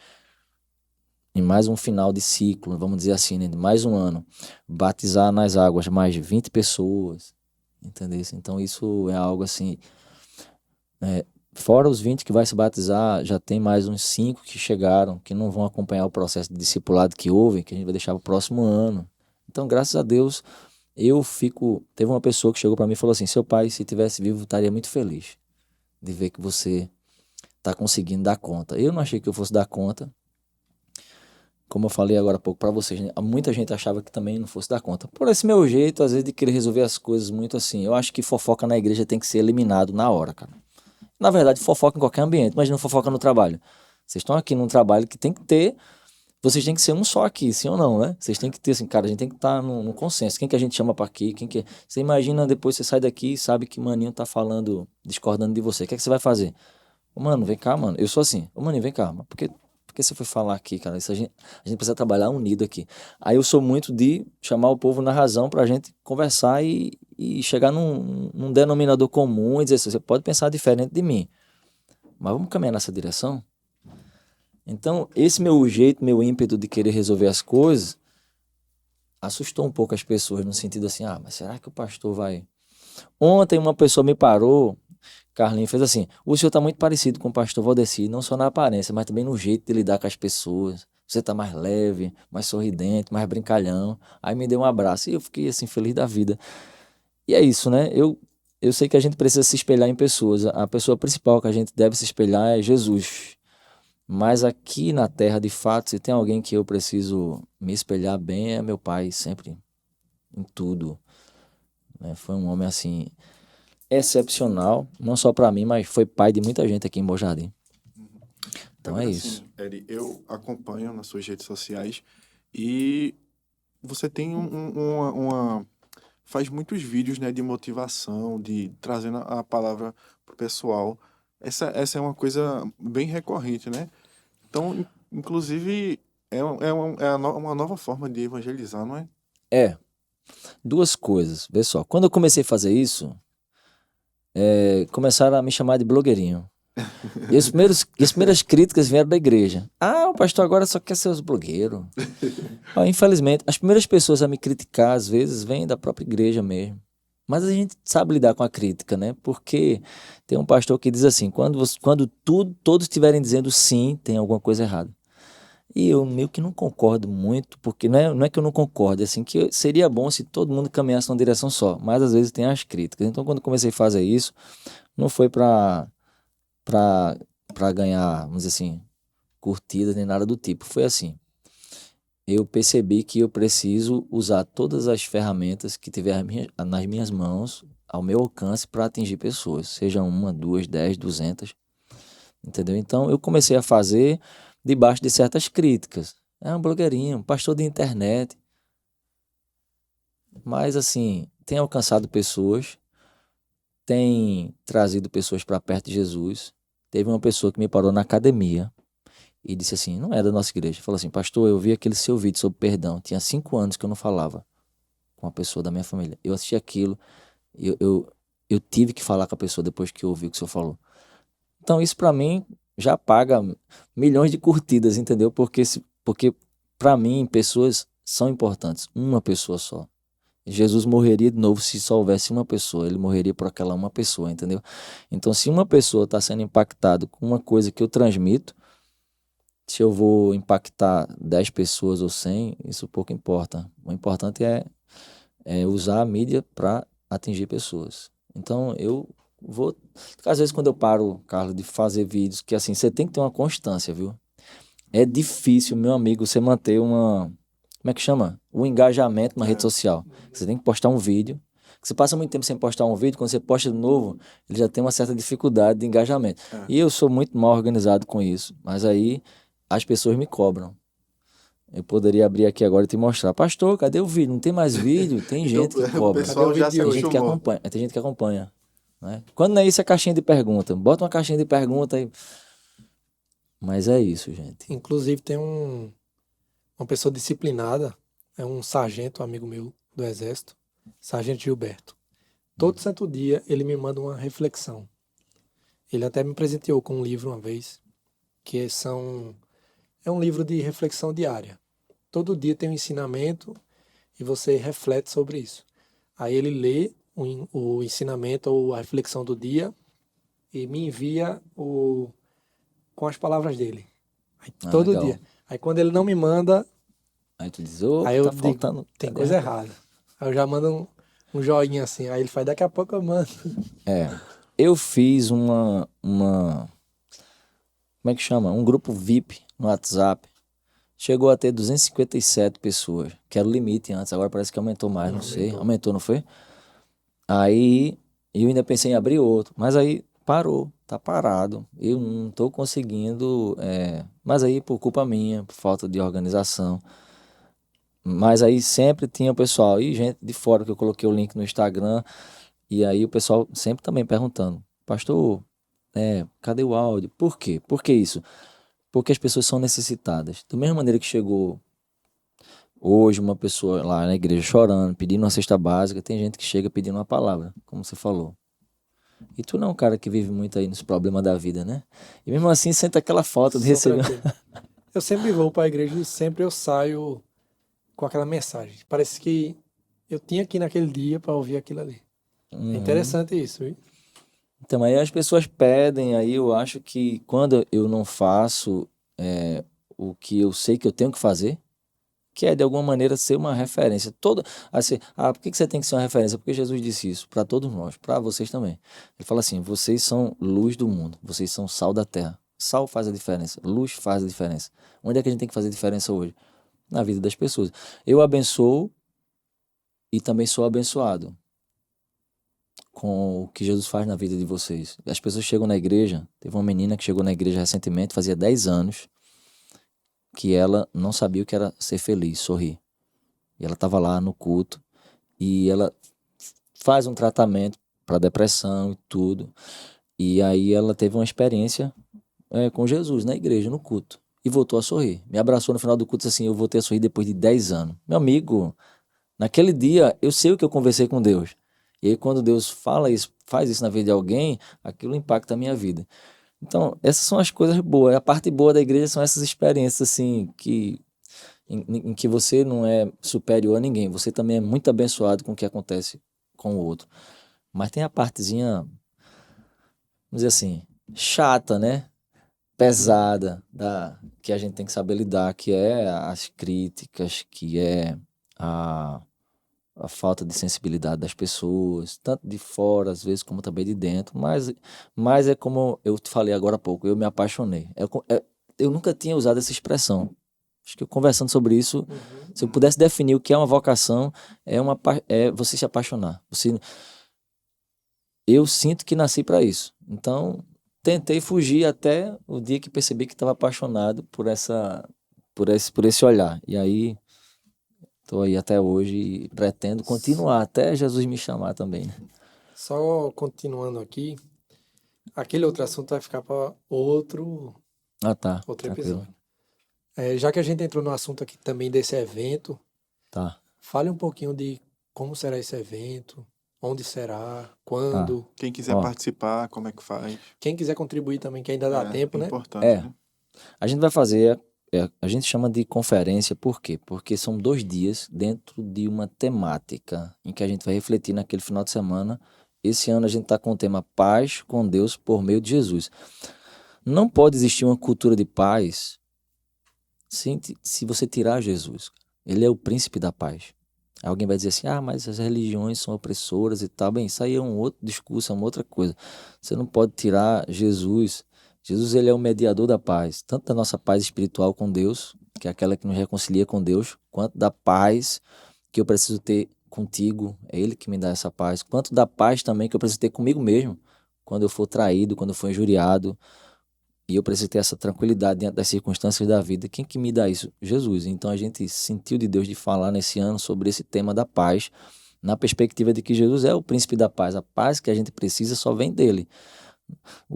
em mais um final de ciclo, vamos dizer assim, né? Mais um ano, batizar nas águas mais de 20 pessoas, entendeu? Então isso é algo assim, fora os 20 que vai se batizar, já tem mais uns 5 que chegaram, que não vão acompanhar o processo de discipulado que houve, que a gente vai deixar para o próximo ano. Então, graças a Deus, teve uma pessoa que chegou para mim e falou assim, seu pai, se tivesse vivo, estaria muito feliz de ver que você está conseguindo dar conta. Eu não achei que eu fosse dar conta, como eu falei agora há pouco para vocês, né? Muita gente achava que também não fosse dar conta. Por esse meu jeito, às vezes, de querer resolver as coisas muito assim. Eu acho que fofoca na igreja tem que ser eliminado na hora, cara. Na verdade, fofoca em qualquer ambiente. Imagina fofoca no trabalho. Vocês estão aqui num trabalho que tem que ter. Vocês têm que ser um só aqui, sim ou não, né? Vocês têm que ter, assim, cara, a gente tem que estar num consenso. Quem que a gente chama para aqui? Quem que... Você imagina depois você sai daqui e sabe que maninho tá falando, discordando de você. O que é que você vai fazer? Ô, mano, vem cá, mano. Eu sou assim. Ô, maninho, vem cá. Mas por que você foi falar aqui, cara? Isso a gente precisa trabalhar unido aqui. Aí eu sou muito de chamar o povo na razão pra gente conversar e chegar num denominador comum e dizer assim, você pode pensar diferente de mim, mas vamos caminhar nessa direção? Então, esse meu jeito, meu ímpeto de querer resolver as coisas, assustou um pouco as pessoas, no sentido assim, ah, mas será que o pastor vai... Ontem uma pessoa me parou, Carlinhos fez assim, o senhor está muito parecido com o pastor Valdeci, não só na aparência, mas também no jeito de lidar com as pessoas. Você está mais leve, mais sorridente, mais brincalhão. Aí me deu um abraço e eu fiquei assim, feliz da vida. E é isso, né? Eu sei que a gente precisa se espelhar em pessoas. A pessoa principal que a gente deve se espelhar é Jesus. Mas aqui na Terra, de fato, se tem alguém que eu preciso me espelhar bem, é meu pai, sempre, em tudo. Né? Foi um homem, assim, excepcional, não só para mim, mas foi pai de muita gente aqui em Bom Jardim. Então é Agora isso. sim, Eri, eu acompanho nas suas redes sociais e você tem faz muitos vídeos, né, de motivação, de trazendo a palavra pro pessoal. Essa é uma coisa bem recorrente, né? Então, Inclusive, uma nova forma de evangelizar, não é? É, duas coisas. Vê só, quando eu comecei a fazer isso, começaram a me chamar de blogueirinho. E as primeiras críticas vieram da igreja. Ah, o pastor agora só quer ser os blogueiros. Infelizmente, as primeiras pessoas a me criticar, às vezes, vêm da própria igreja mesmo. Mas a gente sabe lidar com a crítica, né? Porque tem um pastor que diz assim, quando todos estiverem dizendo sim, tem alguma coisa errada. E eu meio que não concordo muito, porque não é que eu não concordo, é assim, que seria bom se todo mundo caminhasse numa direção só, mas às vezes tem as críticas. Então, quando eu comecei a fazer isso, não foi para ganhar, vamos dizer assim, curtidas nem nada do tipo. Foi assim, eu percebi que eu preciso usar todas as ferramentas que tiver nas minhas mãos, ao meu alcance, para atingir pessoas, seja uma, duas, 10, 200, entendeu? Então, eu comecei a fazer debaixo de certas críticas. É um blogueirinho, um pastor de internet. Mas, assim, tem alcançado pessoas, tem trazido pessoas para perto de Jesus. Teve uma pessoa que me parou na academia e disse assim, não é da nossa igreja, falou assim, pastor, eu vi aquele seu vídeo sobre perdão, tinha 5 anos que eu não falava com uma pessoa da minha família. Eu assisti aquilo, eu tive que falar com a pessoa depois que eu ouvi o que o senhor falou. Então, isso para mim já paga milhões de curtidas, entendeu? Porque para mim, pessoas são importantes. Uma pessoa só. Jesus morreria de novo se só houvesse uma pessoa. Ele morreria por aquela uma pessoa, entendeu? Então, se uma pessoa está sendo impactada com uma coisa que eu transmito, se eu vou impactar 10 pessoas ou 100, isso pouco importa. O importante é usar a mídia para atingir pessoas. Então, eu vou... Às vezes, quando eu paro, Carlos, de fazer vídeos, que assim, você tem que ter uma constância, viu? É difícil, meu amigo, você manter uma... Como é que chama? O engajamento na rede social. Você tem que postar um vídeo. Você passa muito tempo sem postar um vídeo, quando você posta de novo, ele já tem uma certa dificuldade de engajamento. E eu sou muito mal organizado com isso. Mas aí, as pessoas me cobram. Eu poderia abrir aqui agora e te mostrar. Pastor, cadê o vídeo? Não tem mais vídeo? Tem gente que O cobra. pessoal já se Tem gente que acostumou. acompanha. Tem gente que acompanha. Né? Quando não é isso, é caixinha de pergunta. Bota uma caixinha de pergunta aí. Mas é isso, gente. Inclusive tem uma pessoa disciplinada, é um sargento, um amigo meu do Exército, Sargento Gilberto. Todo santo dia ele me manda uma reflexão. Ele até me presenteou com um livro uma vez, é um livro de reflexão diária. Todo dia tem um ensinamento e você reflete sobre isso. Aí ele lê o ensinamento ou a reflexão do dia e me envia com as palavras dele. Aí, todo Legal. dia. Aí quando ele não me manda, Aí tu diz, ô, aí eu tá digo, faltando. tem cadê? coisa errada. Aí eu já mando um joinha assim. Aí ele faz, daqui a pouco eu mando. Eu fiz como é que chama? Um grupo VIP no WhatsApp. Chegou a ter 257 pessoas, que era o limite antes, agora parece que aumentou mais, não sei. Aumentou, não foi? Aí eu ainda pensei em abrir outro, mas aí parou, tá parado. Eu não tô conseguindo, mas aí por culpa minha, por falta de organização. Mas aí sempre tinha o pessoal, e gente de fora, que eu coloquei o link no Instagram, e aí o pessoal sempre também perguntando, pastor, cadê o áudio? Por quê? Por que isso? Porque as pessoas são necessitadas. Da mesma maneira que chegou hoje uma pessoa lá na igreja chorando, pedindo uma cesta básica, tem gente que chega pedindo uma palavra, como você falou. E tu não é um cara que vive muito aí nos problemas da vida, né? E mesmo assim sente aquela falta de Sou receber. tranquilo. Eu sempre vou para a igreja e sempre eu saio com aquela mensagem. Parece que eu tinha que ir naquele dia para ouvir aquilo ali. É interessante isso, viu? Então, aí as pessoas pedem, aí eu acho que quando eu não faço o que eu sei que eu tenho que fazer, que é de alguma maneira ser uma referência. Assim, por que você tem que ser uma referência? Porque Jesus disse isso para todos nós, para vocês também. Ele fala assim: vocês são luz do mundo, vocês são sal da terra. Sal faz a diferença, luz faz a diferença. Onde é que a gente tem que fazer diferença hoje? Na vida das pessoas. Eu abençoo e também sou abençoado com o que Jesus faz na vida de vocês. As pessoas chegam na igreja, teve uma menina que chegou na igreja recentemente, fazia 10 anos, que ela não sabia o que era ser feliz, sorrir. E ela estava lá no culto, e ela faz um tratamento para depressão e tudo, e aí ela teve uma experiência com Jesus na igreja, no culto. e voltou a sorrir. Me abraçou no final do culto e disse assim, eu voltei a sorrir depois de 10 anos. Meu amigo, naquele dia eu sei o que eu conversei com Deus. E aí quando Deus fala isso, faz isso na vida de alguém, aquilo impacta a minha vida. Então, essas são as coisas boas. A parte boa da igreja são essas experiências assim em que você não é superior a ninguém, você também é muito abençoado com o que acontece com o outro. Mas tem a partezinha, vamos dizer assim, chata, né? Pesada, que a gente tem que saber lidar, que é as críticas, que é a, a falta de sensibilidade das pessoas, tanto de fora, às vezes, como também de dentro. Mas é como eu te falei agora há pouco, eu me apaixonei. Eu nunca tinha usado essa expressão. Acho que eu conversando sobre isso, se eu pudesse definir o que é uma vocação, é você se apaixonar. Eu sinto que nasci para isso. Então, tentei fugir até o dia que percebi que estava apaixonado por esse olhar. E aí, estou aí até hoje e pretendo continuar até Jesus me chamar também, né? Só continuando aqui, aquele outro assunto vai ficar para outro Ah, tá. outro Tranquilo. episódio. Já que a gente entrou no assunto aqui também desse evento, Tá. fale um pouquinho de como será esse evento, onde será, Tá. quando. Quem quiser Ó, participar, como é que faz? Quem quiser contribuir também, que ainda dá tempo, né? Importante, é, né? a gente vai fazer, a gente chama de conferência, por quê? Porque são 2 dias dentro de uma temática em que a gente vai refletir naquele final de semana. Esse ano a gente está com o tema Paz com Deus por meio de Jesus. Não pode existir uma cultura de paz se você tirar Jesus. Ele é o príncipe da paz. Alguém vai dizer assim, mas as religiões são opressoras e tal. Bem, isso aí é um outro discurso, é uma outra coisa. Você não pode tirar Jesus. Jesus, ele é o mediador da paz, tanto da nossa paz espiritual com Deus, que é aquela que nos reconcilia com Deus, quanto da paz que eu preciso ter contigo, é Ele que me dá essa paz, quanto da paz também que eu preciso ter comigo mesmo, quando eu for traído, quando eu for injuriado, e eu preciso ter essa tranquilidade diante das circunstâncias da vida. Quem que me dá isso? Jesus. Então a gente sentiu de Deus de falar nesse ano sobre esse tema da paz, na perspectiva de que Jesus é o príncipe da paz. A paz que a gente precisa só vem dele.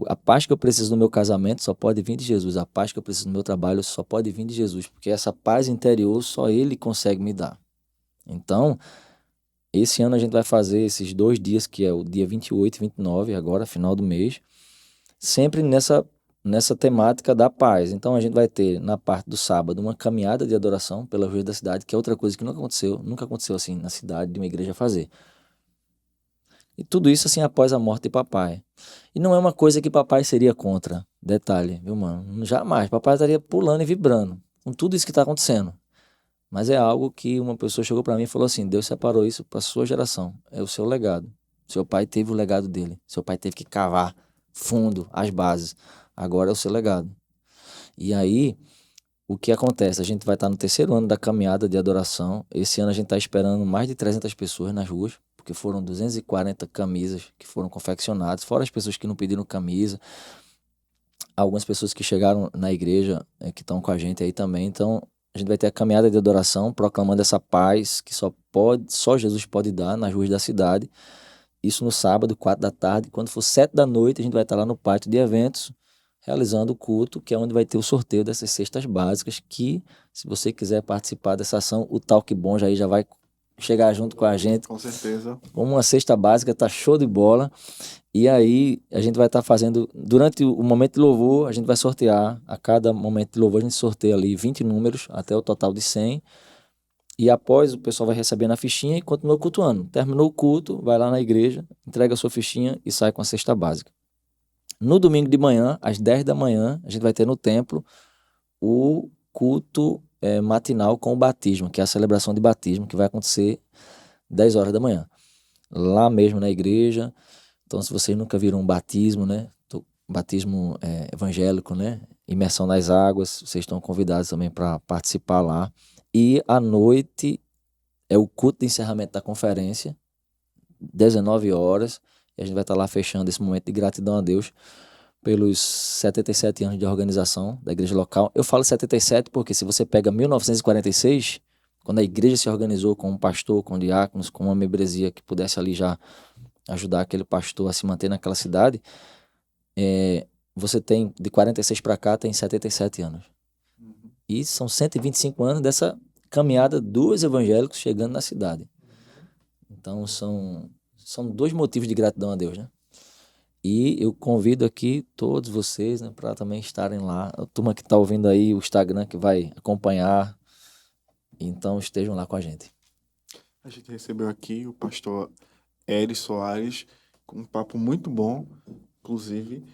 A paz que eu preciso no meu casamento só pode vir de Jesus. A paz que eu preciso no meu trabalho só pode vir de Jesus, porque essa paz interior só ele consegue me dar. Então, esse ano a gente vai fazer esses 2 dias, que é o dia 28 e 29, agora, final do mês, sempre nessa temática da paz. Então a gente vai ter na parte do sábado uma caminhada de adoração pelas ruas da cidade, que é outra coisa que nunca aconteceu assim na cidade de uma igreja fazer. E tudo isso assim após a morte de papai. E não é uma coisa que papai seria contra. Detalhe, viu, mano? Jamais. Papai estaria pulando e vibrando com tudo isso que está acontecendo. Mas é algo que uma pessoa chegou para mim e falou assim: Deus separou isso para sua geração. É o seu legado. Seu pai teve o legado dele. Seu pai teve que cavar fundo as bases. Agora é o seu legado. E aí, o que acontece? A gente vai estar no 3º ano da caminhada de adoração. Esse ano a gente está esperando mais de 300 pessoas nas ruas, porque foram 240 camisas que foram confeccionadas, fora as pessoas que não pediram camisa, algumas pessoas que chegaram na igreja, que estão com a gente aí também. Então, a gente vai ter a caminhada de adoração, proclamando essa paz que só Jesus pode dar nas ruas da cidade. Isso no sábado, 4 da tarde. Quando for 7 da noite, a gente vai estar lá no pátio de eventos, realizando o culto, que é onde vai ter o sorteio dessas cestas básicas, que, se você quiser participar dessa ação, o Talk Bom já vai chegar junto com a gente. Com certeza. Como uma cesta básica, tá show de bola. E aí, a gente vai estar fazendo, durante o momento de louvor, a gente vai sortear, a cada momento de louvor, a gente sorteia ali 20 números, até o total de 100. E após, o pessoal vai recebendo a fichinha e continua cultuando. Terminou o culto, vai lá na igreja, entrega a sua fichinha e sai com a cesta básica. No domingo de manhã, às 10 da manhã, a gente vai ter no templo o culto matinal com o batismo, que é a celebração de batismo, que vai acontecer 10 horas da manhã. Lá mesmo na igreja. Então, se vocês nunca viram um batismo, né? Batismo evangélico, né? Imersão nas águas, vocês estão convidados também para participar lá. E à noite é o culto de encerramento da conferência, 19 horas. E a gente vai estar lá fechando esse momento de gratidão a Deus pelos 77 anos de organização da igreja local. Eu falo 77 porque se você pega 1946, quando a igreja se organizou com um pastor, com diáconos, com uma membresia que pudesse ali já ajudar aquele pastor a se manter naquela cidade, você tem, de 46 para cá, tem 77 anos. E são 125 anos dessa caminhada dos evangélicos chegando na cidade. Então, são 2 motivos de gratidão a Deus, né? E eu convido aqui todos vocês, né, para também estarem lá. A turma que está ouvindo aí o Instagram, que vai acompanhar, então estejam lá com a gente. A gente recebeu aqui o pastor Eri Soares, com um papo muito bom, inclusive.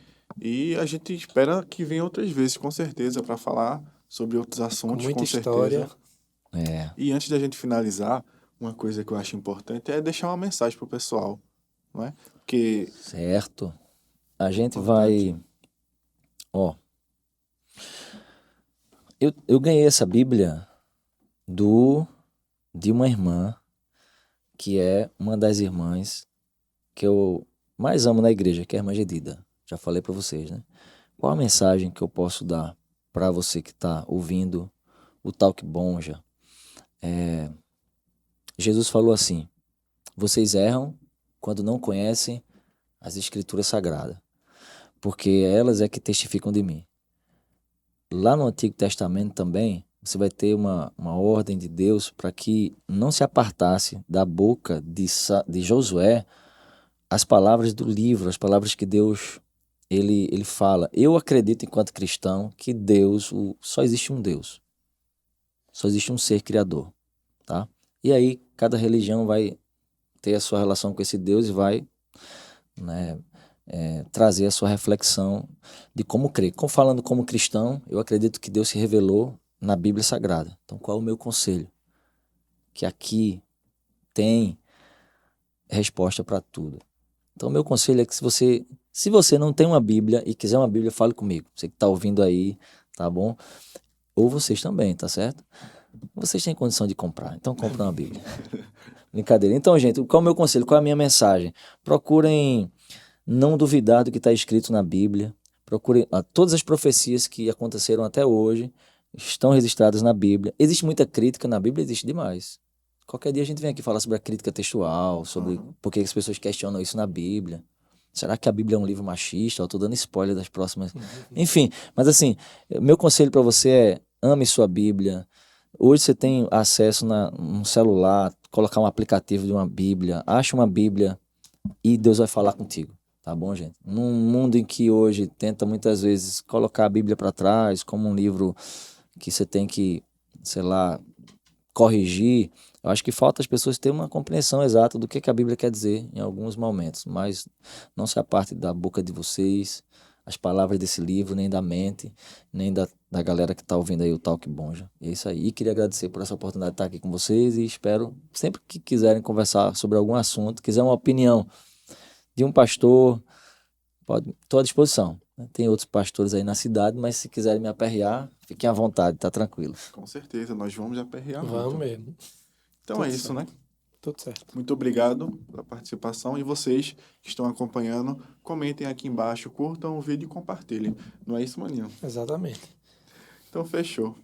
E a gente espera que venha outras vezes, com certeza, para falar sobre outros Com assuntos, muita com história. certeza. É, E antes da gente finalizar, uma coisa que eu acho importante é deixar uma mensagem pro pessoal, não é? Porque certo. A gente importante. vai... Ó, eu ganhei essa Bíblia de uma irmã, que é uma das irmãs que eu mais amo na igreja, que é a irmã Gedida. Já falei para vocês, né? Qual a mensagem que eu posso dar para você que está ouvindo o Talk Bonja? Jesus falou assim: vocês erram quando não conhecem as Escrituras Sagradas, porque elas é que testificam de mim. Lá no Antigo Testamento também, você vai ter uma ordem de Deus para que não se apartasse da boca de Josué as palavras do livro, as palavras que Deus ele fala. Eu acredito, enquanto cristão, que Deus, só existe um Deus, só existe um ser criador, tá? E aí, cada religião vai ter a sua relação com esse Deus e vai, né, trazer a sua reflexão de como crer. Falando como cristão, eu acredito que Deus se revelou na Bíblia Sagrada. Então, qual é o meu conselho? Que aqui tem resposta para tudo. Então, meu conselho é que se você não tem uma Bíblia e quiser uma Bíblia, fale comigo. Você que está ouvindo aí, tá bom? Ou vocês também, tá certo? Vocês têm condição de comprar, então compra uma Bíblia. Brincadeira. Então, gente, qual é o meu conselho? Qual é a minha mensagem? Procurem não duvidar do que está escrito na Bíblia. Procurem todas as profecias que aconteceram até hoje, estão registradas na Bíblia. Existe muita crítica na Bíblia, existe demais. Qualquer dia a gente vem aqui falar sobre a crítica textual, sobre por que as pessoas questionam isso na Bíblia. Será que a Bíblia é um livro machista? Eu tô dando spoiler das próximas. Enfim, mas assim, meu conselho para você é: ame sua Bíblia. Hoje você tem acesso num celular, colocar um aplicativo de uma Bíblia, acha uma Bíblia e Deus vai falar contigo. Tá bom, gente? Num mundo em que hoje tenta muitas vezes colocar a Bíblia para trás como um livro que você tem que, sei lá, corrigir, eu acho que falta as pessoas terem uma compreensão exata do que a Bíblia quer dizer em alguns momentos, mas não se aparte da boca de vocês as palavras desse livro, nem da mente, nem da galera que está ouvindo aí o Talk Bonja. É isso aí. E queria agradecer por essa oportunidade de estar aqui com vocês e espero, sempre que quiserem conversar sobre algum assunto, quiser uma opinião de um pastor, estou à disposição. Tem outros pastores aí na cidade, mas se quiserem me aperrear, fiquem à vontade, tá tranquilo. Com certeza, nós vamos aperrear Vamos muito. mesmo. Então Tudo é isso, certo. né? Tudo certo. Muito obrigado pela participação e vocês que estão acompanhando, comentem aqui embaixo, curtam o vídeo e compartilhem. Não é isso, maninho? Exatamente. Então fechou.